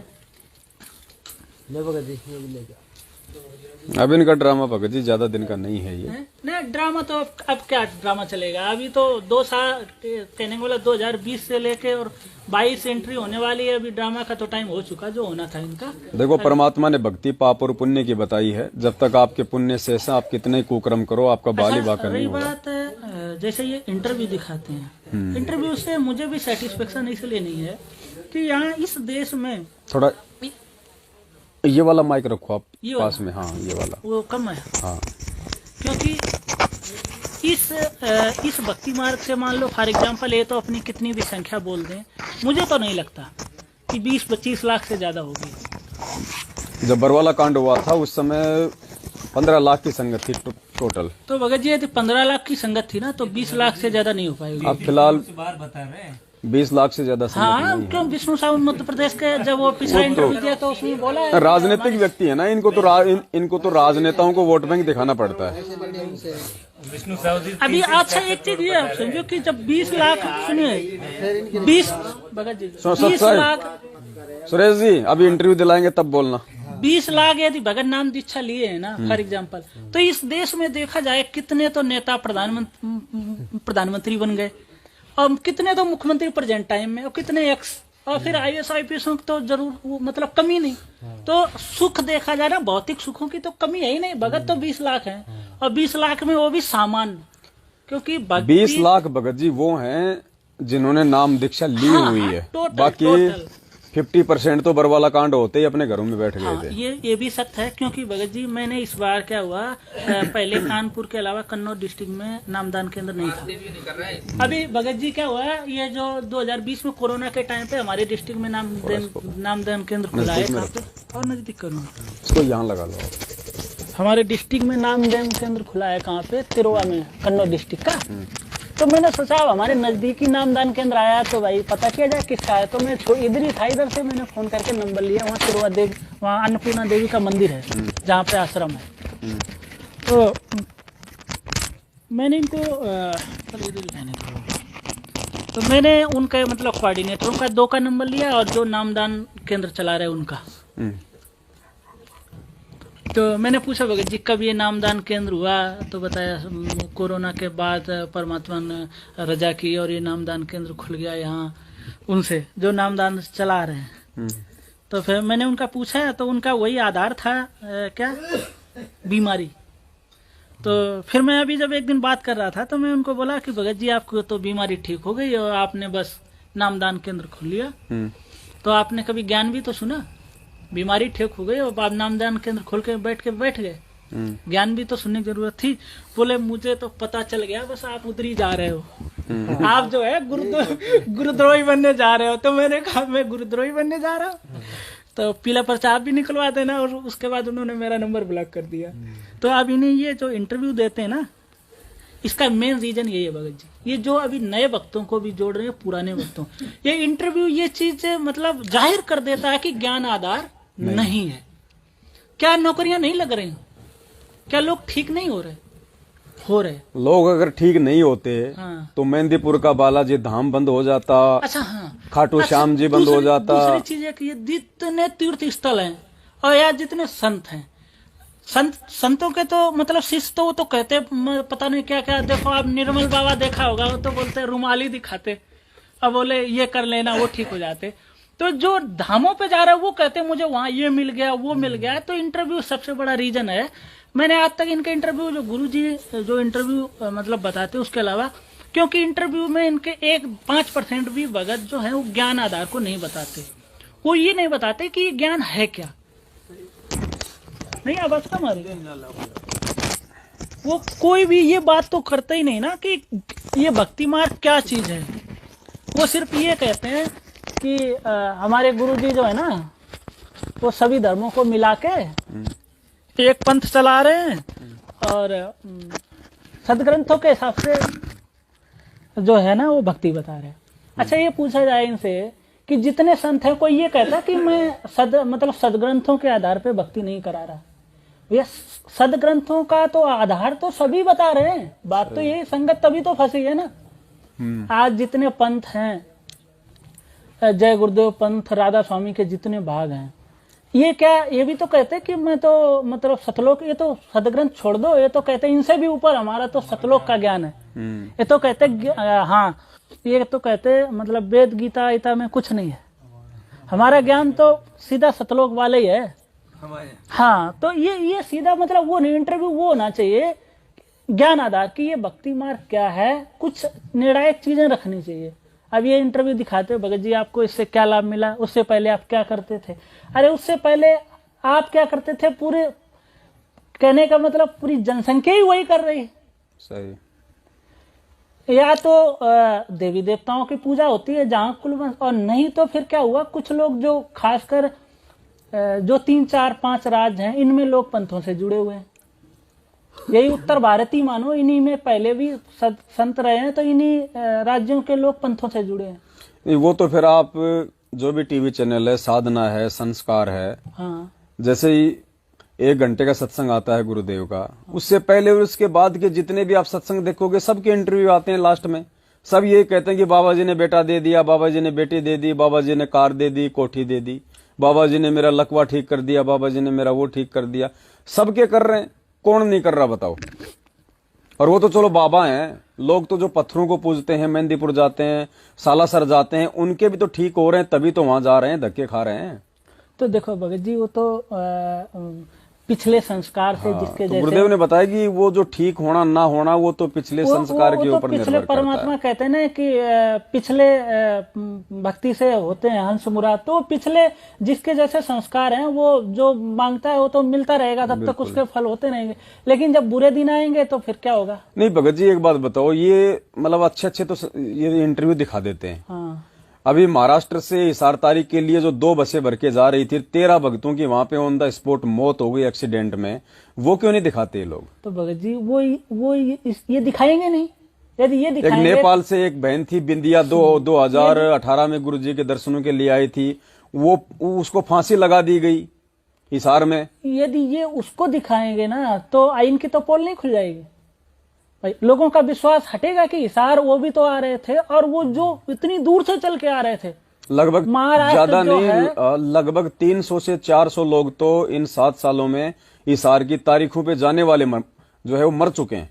अब इनका ड्रामा भगत जी ज्यादा दिन का नहीं है ये। नहीं ड्रामा तो अब क्या ड्रामा चलेगा, अभी तो 2 साल कहने वाला 2020 से लेके और 22 एंट्री होने वाली है, अभी ड्रामा का तो टाइम हो चुका जो होना था इनका। देखो परमात्मा ने भक्ति पाप और पुण्य की बताई है, जब तक आपके पुण्य शेष आप कितने कुकर्म करो आपका बाली बाकर नहीं होगा। बात जैसे ये इंटरव्यू दिखाते हैं, इंटरव्यू से मुझे भी सेटिस्फेक्शन इसलिए नहीं है कि यहाँ इस देश में थोड़ा ये वाला माइक रखो आप ये पास वाला? में, हाँ ये वाला, वो कम है, हाँ। क्योंकि इस भक्ति मार्ग से मान लो फॉर एग्जांपल ये तो अपनी कितनी भी संख्या बोल दें, मुझे तो नहीं लगता कि 20-25 लाख से ज्यादा होगी। जब बरवाला कांड हुआ था उस समय 15 लाख की संगत थी टोटल। तो भगत जी यदि 15 लाख की संगत थी ना, तो 20 लाख से ज्यादा नहीं हो पाएगी। अब फिलहाल बार बता रहे हैं 20 लाख से ज्यादा संगत हाँ, नहीं क्यों विष्णु साहब मध्य प्रदेश के जब वो पिछला इंटरव्यू दिया तो उसमें बोला है। है राजनीतिक व्यक्ति है ना, इनको तो राजनेताओं को वोट बैंक दिखाना पड़ता है। विष्णु साहब जी अभी अच्छा एक चीज ये आप समझो कि जब 20 लाख सुनिए 20 भगत जी 20 लाख सुरेश जी अभी इंटरव्यू दिलाएंगे तब बोलना। 20 लाख यदि भगत नाम दीक्षा लिए है ना फॉर एग्जाम्पल, तो इस देश में देखा जाए कितने तो नेता प्रधानमंत्री बन गए और कितने तो मुख्यमंत्री प्रेजेंट टाइम में और कितने एक्स और फिर IAS IPS तो जरूर मतलब कमी नहीं। तो सुख देखा जाए ना, भौतिक सुखों की तो कमी है ही नहीं। भगत तो 20 लाख है और 20 लाख में वो भी सामान्य, क्योंकि 20 लाख भगत जी वो हैं जिन्होंने नाम दीक्षा ली हुई है, बाकी 50% तो बरवाला कांड होते ही अपने घरों में बैठ गए थे। ये भी सत्य है, क्योंकि भगत जी मैंने इस बार क्या हुआ, पहले कानपुर के अलावा कन्नौज डिस्ट्रिक्ट में नामदान केंद्र नहीं था। अभी भगत जी क्या हुआ, ये जो 2020 में कोरोना के टाइम पे हमारे डिस्ट्रिक्ट में नामदान केंद्र खुला है। कहाँ पे और नजदीक करूँगा इसको यहाँ लगा लो। हमारे डिस्ट्रिक्ट में नामदान केंद्र खुला है, कहाँ पे, तिरुवा में, कन्नौज डिस्ट्रिक्ट का। तो मैंने सोचा हमारे नजदीकी नामदान केंद्र आया तो भाई पता किया जाए किसका है। तो मैं इधर ही था, इधर से मैंने फोन करके नंबर लिया। वहाँ तिरुवा देवी, वहाँ अन्नपूर्णा देवी का मंदिर है जहाँ पे आश्रम है। तो मैंने इनको तो मैंने उनके मतलब कोऑर्डिनेटरों का 2 का नंबर लिया और जो नामदान केंद्र चला रहे उनका। तो मैंने पूछा भगत जी कब ये नामदान केंद्र हुआ, तो बताया कोरोना के बाद परमात्मा ने रजा की और ये नामदान केंद्र खुल गया यहाँ, उनसे जो नामदान चला रहे हैं। तो फिर मैंने उनका पूछा तो उनका वही आधार था क्या, बीमारी। तो फिर मैं अभी जब एक दिन बात कर रहा था तो मैं उनको बोला कि भगत जी आपको तो बीमारी ठीक हो गई और आपने बस नामदान केंद्र खोल लिया, तो आपने कभी ज्ञान भी तो सुना, बीमारी ठीक हो गई और आप नामदान केंद्र खोल के बैठ गए, ज्ञान भी तो सुनने की जरूरत थी। बोले मुझे तो पता चल गया, बस आप उधर ही जा रहे हो, आप जो है गुरुद्रोही बनने जा रहे हो। तो मैंने कहा मैं गुरुद्रोही बनने जा रहा हूँ, तो पीला पर्चा आप भी निकलवा देना। और उसके बाद उन्होंने मेरा नंबर ब्लॉक कर दिया। तो अब इन्हें ये जो इंटरव्यू देते हैं ना, इसका मेन रीजन यही है भगत जी, ये जो अभी नए भक्तों को भी जोड़ रहे हैं, पुराने भक्तों, ये इंटरव्यू ये चीज मतलब जाहिर कर देता है कि ज्ञान आधार नहीं है। क्या नौकरियां नहीं लग रही, क्या लोग ठीक नहीं हो रहे? लोग अगर ठीक नहीं होते हाँ। तो मेहंदीपुर का बालाजी धाम बंद हो जाता। अच्छा हाँ, खाटू श्याम जी बंद हो जाता। दूसरी चीज है कि ये जितने तीर्थ स्थल हैं और या जितने संत हैं, संतों के तो मतलब शिष्य तो वो तो कहते पता नहीं क्या क्या। देखो आप निर्मल बाबा देखा होगा, वो तो बोलते रुमाली दिखाते, अब बोले ये कर लेना वो ठीक हो जाते। तो जो धामों पे जा रहे हैं वो कहते हैं मुझे वहां ये मिल गया वो मिल गया। तो इंटरव्यू सबसे बड़ा रीजन है। मैंने आज तक इनके इंटरव्यू जो गुरुजी जो इंटरव्यू मतलब बताते हैं उसके अलावा, क्योंकि इंटरव्यू में इनके 5% भी भगत जो है वो ज्ञान आधार को नहीं बताते। वो ये नहीं बताते कि ज्ञान है क्या। नहीं आवाज कम आ रही, वो कोई भी ये बात तो करते ही नहीं ना कि ये भक्ति मार्ग क्या चीज है। वो सिर्फ ये कहते हैं कि हमारे गुरुजी जो है ना वो सभी धर्मों को मिला के एक पंथ चला रहे हैं और सदग्रंथों के हिसाब से जो है ना वो भक्ति बता रहे हैं। अच्छा ये पूछा जाए इनसे कि जितने संत हैं, कोई ये कहता कि मैं सदग्रंथों के आधार पे भक्ति नहीं करा रहा। ये सदग्रंथों का तो आधार तो सभी बता रहे हैं। बात तो यही, संगत तभी तो फंसी है ना। आज जितने पंथ हैं, जय गुरुदेव पंथ, राधा स्वामी के जितने भाग हैं, ये क्या ये भी तो कहते हैं कि मैं तो मतलब सतलोक, ये तो सदग्रंथ छोड़ दो, ये तो कहते हैं इनसे भी ऊपर हमारा तो सतलोक का ज्ञान है। ये तो कहते हाँ, ये तो कहते मतलब वेद गीता ईता में कुछ नहीं है, हमारा ज्ञान तो सीधा सतलोक वाले ही है। हाँ, तो ये सीधा मतलब वो नहीं, इंटरव्यू वो होना चाहिए ज्ञान आधार की ये भक्ति मार्ग क्या है, कुछ निर्णायक चीजें रखनी चाहिए। अब ये इंटरव्यू दिखाते हो भगत जी, आपको इससे क्या लाभ मिला, उससे पहले आप क्या करते थे। अरे उससे पहले आप क्या करते थे, पूरे कहने का मतलब पूरी जनसंख्या ही वही कर रही। सही। या तो देवी देवताओं की पूजा होती है जहां कुलवंश, और नहीं तो फिर क्या हुआ, कुछ लोग जो खासकर जो 3, 4, 5 राज्य हैं, इनमें लोग पंथों से जुड़े हुए हैं। यही उत्तर भारत ही मानो, इन्हीं में पहले भी संत रहे हैं, तो इन्हीं राज्यों के लोग पंथों से जुड़े हैं। नहीं, वो तो फिर आप जो भी टीवी चैनल है, साधना है, संस्कार है, हाँ, जैसे ही 1 घंटे का सत्संग आता है गुरुदेव का, उससे पहले और उसके बाद के जितने भी आप सत्संग देखोगे, सबके इंटरव्यू आते हैं लास्ट में। सब ये कहते हैं कि बाबा जी ने बेटा दे दिया, बाबा जी ने बेटी दे दी, बाबा जी ने कार दे दी, कोठी दे दी, बाबा जी ने मेरा लकवा ठीक कर दिया, बाबा जी ने मेरा वो ठीक कर दिया। सबके कर रहे हैं, कौन नहीं कर रहा बताओ। और वो तो चलो बाबा हैं, लोग तो जो पत्थरों को पूजते हैं, मेहंदीपुर जाते हैं, सालासर जाते हैं, उनके भी तो ठीक हो रहे हैं, तभी तो वहां जा रहे हैं, धक्के खा रहे हैं। तो देखो भगत जी, वो तो पिछले संस्कार से जिसके तो जैसे गुरुदेव ने बताया कि वो जो ठीक होना ना होना, वो तो पिछले संस्कार के ऊपर निर्भर करता है। परमात्मा कहते हैं ना कि पिछले भक्ति से होते हैं हंस मुराद। तो पिछले जिसके जैसे संस्कार हैं, वो जो मांगता है वो तो मिलता रहेगा, तब तक उसके फल होते रहेंगे। लेकिन जब बुरे दिन आएंगे तो फिर क्या होगा। नहीं भगत जी, एक बात बताओ, ये मतलब अच्छे तो ये इंटरव्यू दिखा देते हैं। हाँ, अभी महाराष्ट्र से हिसार तारीख के लिए जो 2 बसें भर के जा रही थी, 13 भक्तों की वहां पे ऑन द स्पॉट मौत हो गई एक्सीडेंट में, वो क्यों नहीं दिखाते ये लोग। तो भगत जी वो ये दिखाएंगे नहीं। यदि ये एक दिखाएंगे, नेपाल से एक बहन थी बिंदिया, 2018 में गुरुजी के दर्शनों के लिए आई थी, वो उसको फांसी लगा दी गई हिसार में। यदि ये उसको दिखाएंगे ना, तो आइन की तो पोल नहीं खुल जाएगी भाई। लोगों का विश्वास हटेगा कि हिसार वो भी तो आ रहे थे, और वो जो इतनी दूर से चल के आ रहे थे, लगभग महाराष्ट्र ज्यादा जो नहीं, लगभग 300 से 400 लोग तो इन 7 सालों में हिसार की तारीखों पे जाने वाले जो है वो मर चुके हैं।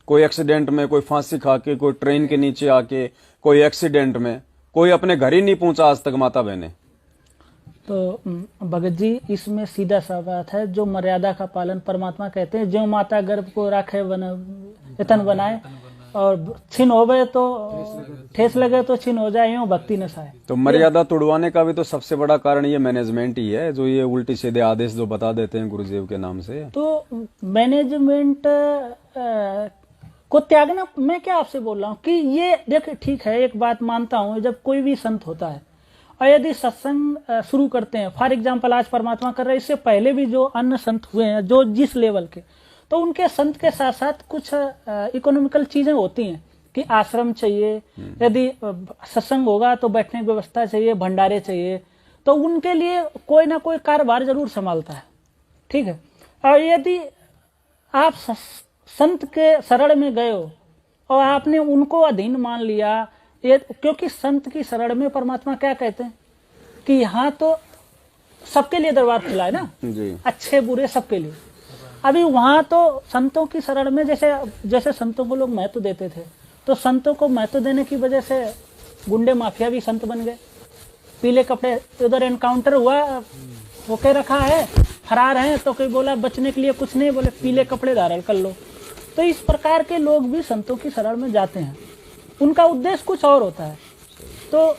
कोई एक्सीडेंट में, कोई फांसी खा के, कोई ट्रेन के नीचे आके, कोई एक्सीडेंट में, कोई अपने घर ही नहीं पहुंचा आज तक माता बहने। तो भगत जी, इसमें सीधा सा बात है, जो मर्यादा का पालन परमात्मा कहते हैं, जो माता गर्भ को राखे यतन बनाए, और छिन हो गए तो ठेस लगे तो छिन हो जाए, यूं भक्ति नसाए। तो मर्यादा तोड़वाने का भी तो सबसे बड़ा कारण ये मैनेजमेंट ही है, जो ये उल्टे सीधे आदेश जो बता देते हैं गुरुदेव के नाम से। तो मैनेजमेंट को त्यागना, मैं क्या आपसे बोल रहा हूँ कि ये देख, ठीक है, एक बात मानता हूँ, जब कोई भी संत होता है और यदि सत्संग शुरू करते हैं, फॉर एग्जाम्पल आज परमात्मा कर रहे हैं, इससे पहले भी जो अन्य संत हुए हैं जो जिस लेवल के, तो उनके संत के साथ साथ कुछ इकोनॉमिकल चीजें होती हैं कि आश्रम चाहिए, यदि सत्संग होगा तो बैठने की व्यवस्था चाहिए, भंडारे चाहिए, तो उनके लिए कोई ना कोई कारोबार जरूर संभालता है। ठीक है। और यदि आप संत के शरण में गए हो और आपने उनको अधीन मान लिया, क्योंकि संत की शरण में परमात्मा क्या कहते हैं कि यहाँ तो सबके लिए दरबार खुला है ना जी, अच्छे बुरे सबके लिए। अभी वहां तो संतों की शरण में जैसे संतों को लोग महत्व देते थे, तो संतों को महत्व देने की वजह से गुंडे माफिया भी संत बन गए। पीले कपड़े, उधर एनकाउंटर हुआ, वो कह रखा है फरार है, तो कोई बोला बचने के लिए कुछ नहीं, बोले पीले कपड़े धारण कर लो। तो इस प्रकार के लोग भी संतों की शरण में जाते हैं, उनका उद्देश्य कुछ और होता है। तो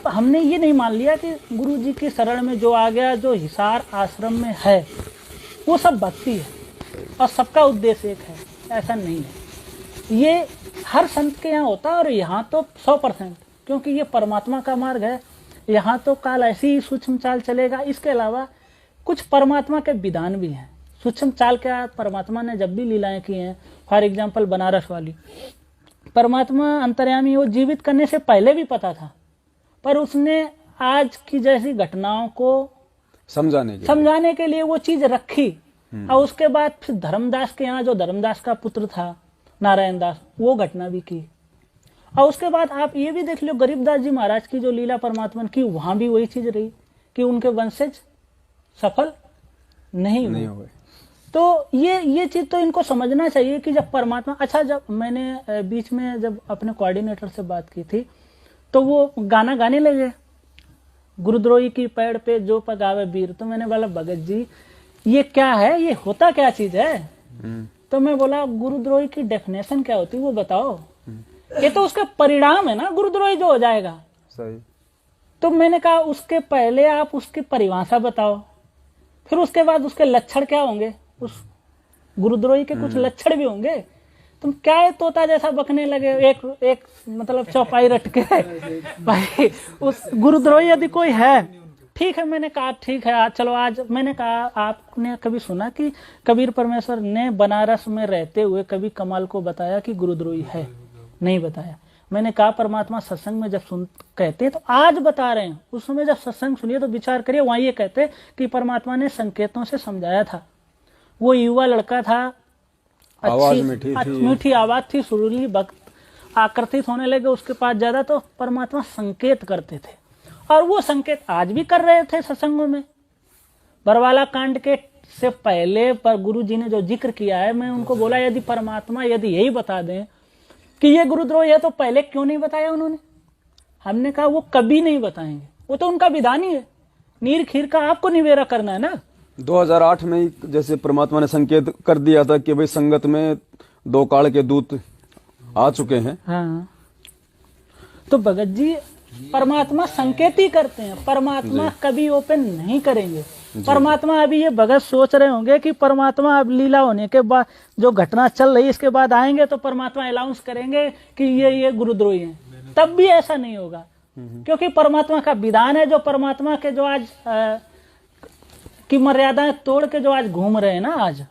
हमने ये नहीं मान लिया कि गुरु जी की शरण में जो आ गया, जो हिसार आश्रम में है, वो सब भक्ति है और सबका उद्देश्य एक है, ऐसा नहीं है। ये हर संत के यहाँ होता है, और यहाँ तो 100%, क्योंकि ये परमात्मा का मार्ग है। यहाँ तो काल ऐसी ही सूक्ष्म चाल चलेगा। इसके अलावा कुछ परमात्मा के विधान भी हैं। सूक्ष्म चाल क्या, परमात्मा ने जब भी लीलाएं की हैं, फॉर एग्जाम्पल बनारस वाली, परमात्मा अंतर्यामी वो जीवित करने से पहले भी पता था, पर उसने आज की जैसी घटनाओं को समझाने के लिए वो चीज रखी। और उसके बाद फिर धर्मदास के यहाँ, जो धर्मदास का पुत्र था नारायण दास, वो घटना भी की। और उसके बाद आप ये भी देख लो, गरीबदास जी महाराज की जो लीला परमात्मा की, वहां भी वही चीज रही कि उनके वंशज सफल नहीं हुए। तो ये चीज तो इनको समझना चाहिए कि जब परमात्मा, अच्छा, जब मैंने बीच में जब अपने कोऑर्डिनेटर से बात की थी, तो वो गाना गाने लगे, गुरुद्रोही की पैड़ पे जो पगावे वीर। तो मैंने बोला भगत जी ये क्या है, ये होता क्या चीज है? तो मैं बोला गुरुद्रोही की डेफिनेशन क्या होती है वो बताओ। ये तो उसका परिणाम है ना, गुरुद्रोही जो हो जाएगा। सही। तो मैंने कहा उसके पहले आप उसकी परिभाषा बताओ, फिर उसके बाद उसके लक्षण क्या होंगे। उस गुरुद्रोही के कुछ लक्षण भी होंगे। तुम क्या है तोता जैसा बकने लगे, एक मतलब चौपाई रट के भाई। उस गुरुद्रोही यदि कोई है, ठीक है, मैंने कहा ठीक है, चलो आज मैंने कहा आपने कभी सुना कि कबीर परमेश्वर ने बनारस में रहते हुए कभी कमाल को बताया कि गुरुद्रोही है? नहीं बताया। मैंने कहा परमात्मा सत्संग में जब कहते हैं तो आज बता रहे हैं, उस समय जब सत्संग सुनिए तो विचार करिए, वहां ये कहते कि परमात्मा ने संकेतों से समझाया था। वो युवा लड़का था, आवाज मीठी आवाज थी, सुरीली, भक्त आकर्षित होने लगे उसके पास ज्यादा, तो परमात्मा संकेत करते थे और वो संकेत आज भी कर रहे थे सत्संगों में। बरवाला कांड के से पहले पर गुरु जी ने जो जिक्र किया है, मैं उनको बोला यदि परमात्मा यदि यही बता दें कि ये गुरुद्रोही है तो पहले क्यों नहीं बताया उन्होंने? हमने कहा वो कभी नहीं बताएंगे, वो तो उनका विधान ही है। नीर खीर का आपको निवेरा करना है ना। 2008 में ही जैसे परमात्मा ने संकेत कर दिया था कि भाई संगत में 2 काल के दूत आ चुके हैं। हाँ, तो भगत जी परमात्मा संकेत ही करते हैं, परमात्मा कभी ओपन नहीं करेंगे। परमात्मा अभी ये भगत सोच रहे होंगे कि परमात्मा अब लीला होने के बाद जो घटना चल रही इसके बाद आएंगे तो परमात्मा अनाउंस करेंगे कि ये गुरुद्रोही हैं, तब भी ऐसा नहीं होगा, क्योंकि परमात्मा का विधान है। जो परमात्मा के जो आज की मर्यादाएं तोड़ के जो आज घूम रहे हैं ना, आज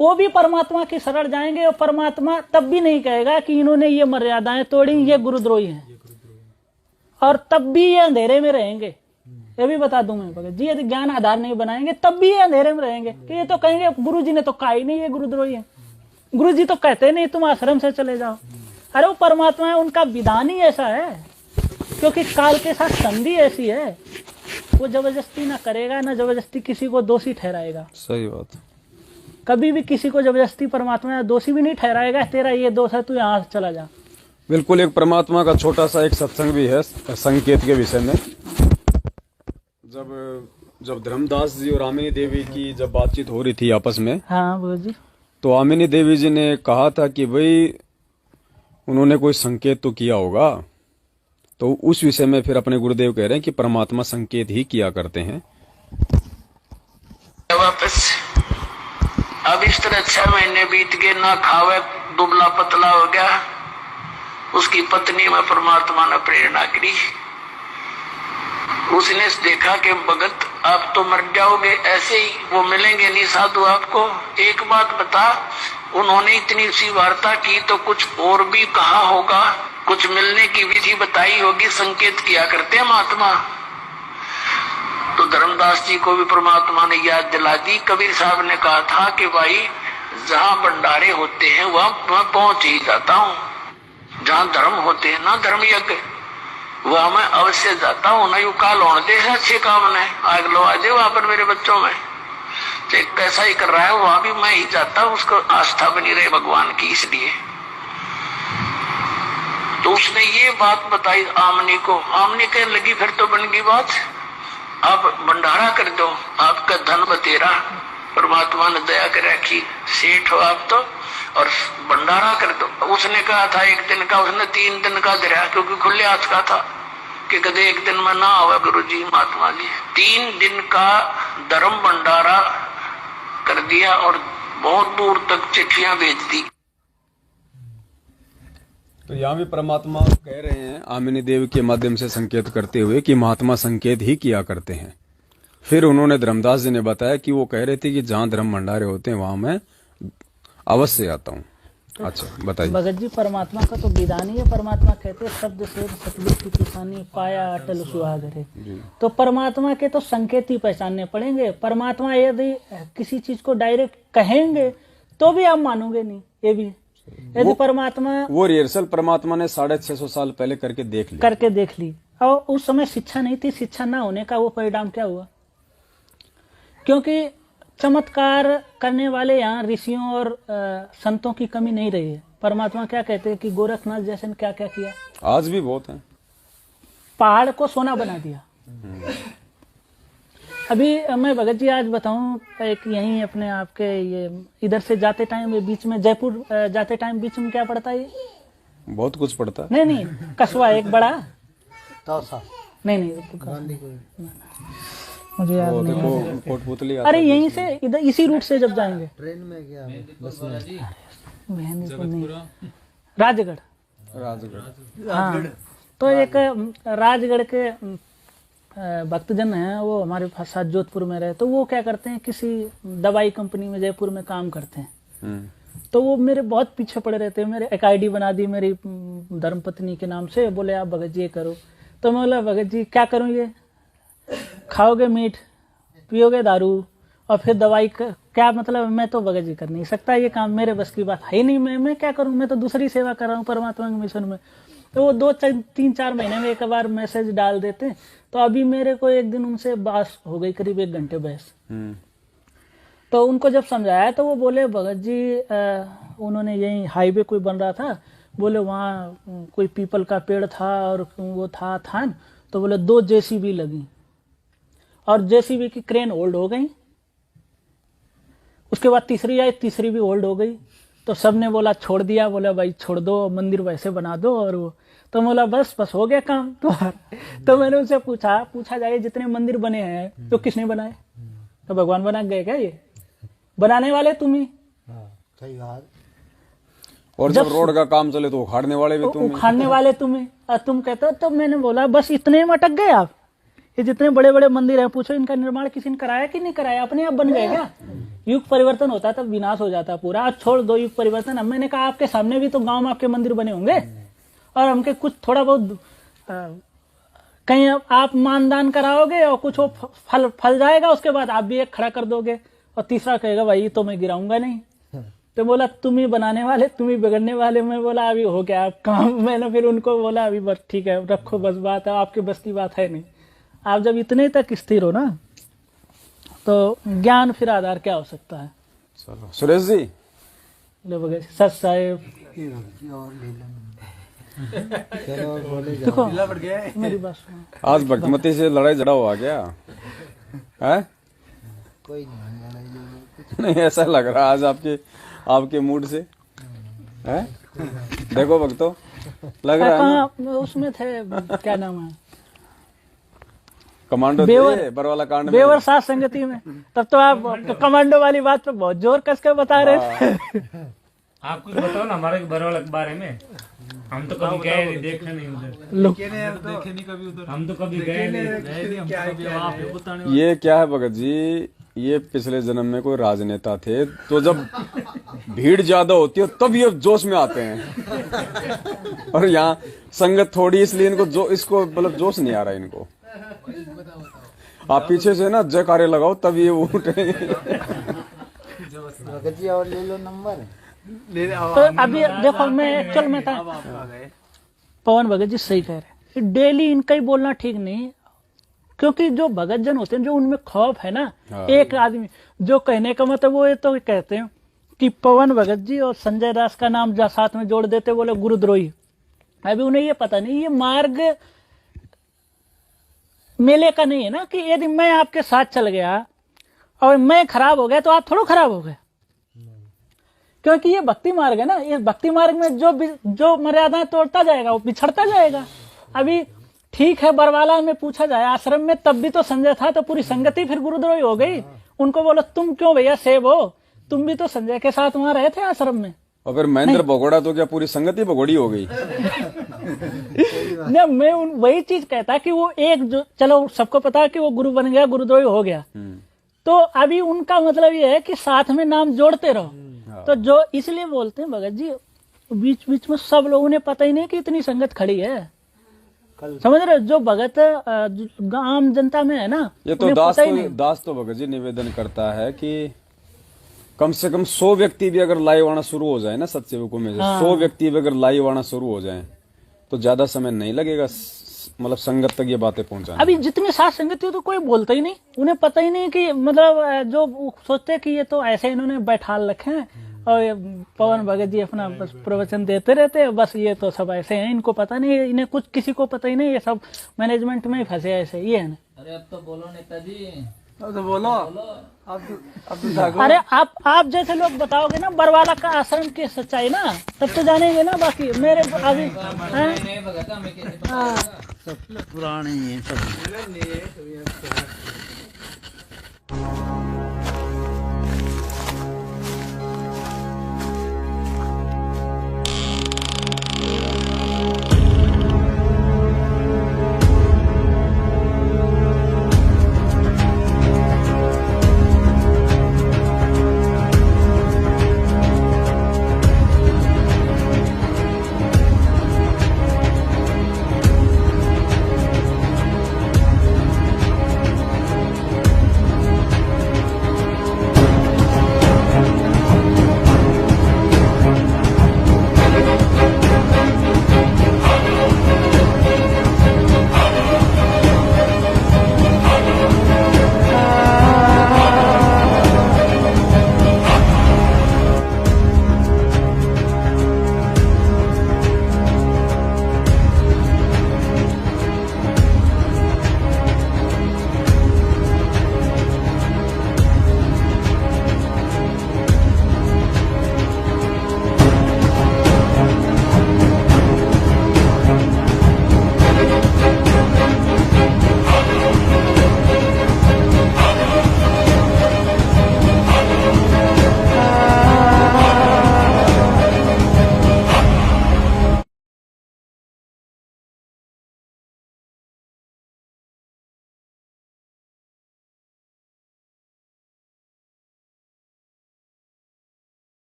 वो भी परमात्मा की शरण जाएंगे और परमात्मा तब भी नहीं कहेगा कि इन्होंने ये मर्यादाएं तोड़ी, ये गुरुद्रोही हैं, और तब भी ये अंधेरे में रहेंगे। ये भी बता दूं मैं भगत जी, यदि ज्ञान आधार नहीं बनाएंगे तब भी ये अंधेरे में रहेंगे कि ये तो कहेंगे गुरु जी ने तो कहा ही नहीं ये गुरुद्रोही है, गुरु जी तो कहते नहीं तुम आश्रम से चले जाओ। अरे वो परमात्मा है, उनका विधान ही ऐसा है, क्योंकि काल के साथ संधि ऐसी है, वो जबरदस्ती ना करेगा ना जबरदस्ती किसी को दोषी ठहराएगा। सही बात। कभी भी किसी को जबरदस्ती परमात्मा दोषी भी नहीं ठहराएगा, तेरा ये दोष है तू यहाँ से चला जा। बिल्कुल। एक परमात्मा का छोटा सा एक सत्संग भी है संकेत के विषय में। जब धर्मदास जी और आमिनी देवी की जब बातचीत हो रही थी आपस में, हाँ बोलो जी, तो आमिनी देवी जी ने कहा था कि भाई उन्होंने कोई संकेत तो किया होगा, तो उस विषय में फिर अपने गुरुदेव कह रहे हैं कि परमात्मा संकेत ही किया करते हैं। वापस अब इस तरह 6 महीने बीत गए, ना खावे, दुबला पतला हो गया। उसकी पत्नी में परमात्मा ने प्रेरणा करी। उसने देखा कि भगत आप तो मर जाओगे ऐसे ही, वो मिलेंगे नहीं साधु आपको। एक बात बता, उन्होंने इतनी सी वार्ता की तो कुछ और भी कहा होगा, कुछ मिलने की विधि बताई होगी, संकेत किया करते हैं महात्मा। तो धर्मदास जी को भी परमात्मा ने याद दिला दी। कबीर साहब ने कहा था कि भाई जहाँ भंडारे होते हैं वहां मैं पहुंच ही जाता हूँ, जहाँ धर्म होते हैं ना धर्म यज्ञ, वहां मैं अवश्य जाता हूँ। ना यू काल होने दे अच्छे काम ने आग लो आ जाए वहां पर मेरे बच्चों में, तो कैसा ही कर रहा है वहां भी मैं ही जाता हूँ, उसको आस्था बनी रहे भगवान की। इसलिए तो उसने ये बात बताई आमनी को। आमनी कहने लगी फिर तो बन गई बात, आप भंडारा कर दो, आपका धन बतेरा। परमात्मा ने दया कर रखी, सेठ हो आप तो, और भंडारा कर दो। उसने कहा था 1 दिन का, उसने 3 दिन का दिया, क्योंकि खुले हाथ का था कि कदे 1 दिन में ना आवा गुरु जी महात्मा जी। 3 दिन का धर्म भंडारा कर दिया और बहुत दूर तक चिट्ठियां भेज दी। तो यहाँ भी परमात्मा कह रहे हैं आमिनी देवी के माध्यम से संकेत करते हुए कि महात्मा संकेत ही किया करते हैं। फिर उन्होंने धर्मदास जी ने बताया कि वो कह रहे थे कि जहाँ धर्म भंडारे होते हैं वहां मैं अवश्य आता हूँ। अच्छा बताइए भगत जी, परमात्मा का तो विधान ही है। परमात्मा कहते हैं शब्द से सतलुज की किसानी पाया अटल सुहागरे। तो परमात्मा के तो संकेत ही पहचानने पड़ेंगे। परमात्मा यदि किसी चीज को डायरेक्ट कहेंगे तो भी आप मानोगे नहीं। ये भी यदि परमात्मा वो रिहर्सल परमात्मा ने 650 साल पहले करके देख ली और उस समय शिक्षा नहीं थी। शिक्षा ना होने का वो परिणाम क्या हुआ? क्योंकि चमत्कार करने वाले यहाँ ऋषियों और संतों की कमी नहीं रही है। परमात्मा क्या कहते हैं कि गोरखनाथ जैसे ने क्या क्या किया, आज भी बहुत है, पहाड़ को सोना बना दिया। अभी मैं भगत जी आज बताऊं, एक यहीं अपने आपके ये इधर से जाते टाइम बीच में जयपुर जाते टाइम बीच में क्या पड़ता है? बहुत कुछ पड़ता है। नहीं नहीं, कस्बा एक बड़ा, तौसा नहीं मुझे याद वो नहीं देखो है। कोटपुतली अरे यहीं से इधर इसी रूट से जब जाएंगे, ट्रेन में क्या बस में मेहंदीपुर नहीं, राजगढ़। राजगढ़। हाँ, तो एक राजगढ़ के भक्तजन हैं, वो हमारे साथ जोधपुर में रहे, तो वो क्या करते हैं, किसी दवाई कंपनी में जयपुर में काम करते हैं। तो वो मेरे बहुत पीछे पड़े रहते हैं, मेरे एक आईडी बना दी मेरी धर्मपत्नी के नाम से, बोले आप भगत जी ये करो। तो मैं बोला भगत जी क्या करूं, ये खाओगे मीट, पियोगे दारू और फिर दवाई क्या मतलब, मैं तो भगत जी कर नहीं सकता ये काम, मेरे बस की बात है ही नहीं, मैं क्या करूं, मैं तो दूसरी सेवा कर रहा हूं परमात्मा के मिशन में। तो वो 2-3-4 महीने में एक बार मैसेज डाल देते। तो अभी मेरे को एक दिन उनसे बहस हो गई, करीब 1 घंटे बहस। तो उनको जब समझाया तो वो बोले भगत जी उन्होंने यही हाईवे कोई बन रहा था, बोले वहाँ कोई पीपल का पेड़ था और वो था थान, तो बोले 2 जेसीबी लगी और जेसीबी की क्रेन होल्ड हो गई। उसके बाद तीसरी आई, तीसरी भी होल्ड हो गई। तो सबने बोला छोड़ दिया, बोला भाई छोड़ दो, मंदिर वैसे बना दो। और वो तो बोला बस हो गया काम तो मैंने उनसे पूछा जाए जितने मंदिर बने हैं तो किसने बनाए, तो भगवान बना गए क्या, ये बनाने वाले तुम ही। सही बात। और जब रोड का काम चले तो उखाड़ने वाले भी तुम, उखाड़ने वाले तुम्हें, और तुम कहते हो। तो मैंने बोला बस इतने में अटक गए आप, ये जितने बड़े बड़े मंदिर हैं, पूछो इनका निर्माण किसी ने कराया कि नहीं कराया, अपने आप बन गए क्या। युग परिवर्तन होता तब विनाश हो जाता पूरा। आज छोड़ दो युग परिवर्तन, अब मैंने कहा आपके सामने भी तो गांव में आपके मंदिर बने होंगे, और हमके कुछ थोड़ा बहुत कहीं आप मानदान कराओगे और कुछ वो फल जाएगा, उसके बाद आप भी एक खड़ा कर दोगे और तीसरा कहेगा भाई तो मैं गिराऊंगा नहीं। तो बोला तुम ही बनाने वाले, तुम ही बिगड़ने वाले। मैं बोला अभी हो गया आप काम। मैंने फिर उनको बोला अभी बस ठीक है रखो, बस बात है, आपके बस की बात है नहीं। आप जब इतने तक स्थिर हो ना, तो ज्ञान फिर आधार क्या हो सकता है। चलो सुरेश जी, सच साहेब देखो मेरी बात सुनो, आज भक्तिमती से लड़ाई झगड़ा हुआ क्या है? कोई नहीं नहीं ऐसा लग रहा आज आपके मूड से है। देखो भक्तो लग रहा है ना? उसमें थे क्या नाम है, कमांडो थे बरवाला कांड में, बेवर साथ संगति में। तब तो आप कमांडो वाली बात पे बहुत जोर कस के बता रहे थे। आप कुछ बताओ ना हमारे बरवाला के बारे में, हम तो कभी गए नहीं, देखे नहीं उधर, हम तो कभी गए नहीं। ये क्या है भगत जी, ये पिछले जन्म में कोई राजनेता थे, तो जब भीड़ ज्यादा होती है तब ये जोश में आते हैं, और यहाँ संगत थोड़ी इसलिए इनको इसको मतलब जोश नहीं आ रहा इनको। आप पीछे से ना जयकारे लगाओ तब ये उठेंगे। भगत जी और ले लो नंबर। तो अभी देखो मैं एक्चुअल में था, पवन भगत जी सही कह रहे हैं, डेली इनका ही बोलना ठीक नहीं, क्योंकि जो भगत जन होते हैं जो उनमें खौफ है ना, एक आदमी जो कहने का मतलब वो ये तो कहते हैं कि पवन भगत जी और संजय दास का नाम साथ में जोड़ देते, बोले गुरुद्रोही। अभी उन्हें ये पता नहीं ये मार्ग मेले का नहीं है ना, कि यदि मैं आपके साथ चल गया और मैं खराब हो गया तो आप थोड़ा खराब हो गए, क्योंकि ये भक्ति मार्ग है ना। इस भक्ति मार्ग में जो मर्यादाएं तोड़ता जाएगा वो बिछड़ता जाएगा। अभी ठीक है बरवाला में पूछा जाए आश्रम में, तब भी तो संजय था, तो पूरी संगति फिर गुरुद्रोही हो गई। उनको बोलो तुम क्यों भैया सेब हो, तुम भी तो संजय के साथ वहां रहे थे आश्रम में। और फिर महेंद्र भगोड़ा तो क्या पूरी संगति भगोड़ी हो गई। नहीं मैं वही चीज कहता कि वो एक जो चलो सबको पता है कि वो गुरु बन गया, गुरुद्रोही हो गया, तो अभी उनका मतलब ये है कि साथ में नाम जोड़ते रहो। तो जो इसलिए बोलते हैं भगत जी, बीच बीच में सब लोगों ने पता ही नहीं कि इतनी संगत खड़ी है, समझ रहे। जो भगत आम जनता में है ना, ये तो दास तो भगत जी निवेदन करता है कि कम से कम 100 व्यक्ति भी अगर लाइव आना शुरू हो जाए ना सत्सेवकों में, 100 व्यक्ति भी अगर लाइव आना शुरू हो जाए तो ज्यादा समय नहीं लगेगा मतलब संगत तक ये बातें पहुंचाने। अभी जितने साथ संगति हो तो कोई बोलता ही नहीं, उन्हें पता ही नहीं कि मतलब जो सोचते कि ये तो ऐसे इन्होंने बैठाल रखे हैं और पवन भगत जी अपना बस प्रवचन देते रहते हैं, बस ये तो सब ऐसे हैं, इनको पता नहीं, इन्हें कुछ किसी को पता ही नहीं, ये सब मैनेजमेंट में ही फंसे ऐसे ये है ना। अरे अब तो बोलो नेताजी, तो बोलो अब्दुल ठाकुर। अरे आप जैसे लोग बताओगे ना बरवाला का आश्रम की सच्चाई ना, तब तो जानेंगे ना। बाकी मेरे अभी सब पुराने ही हैं सब।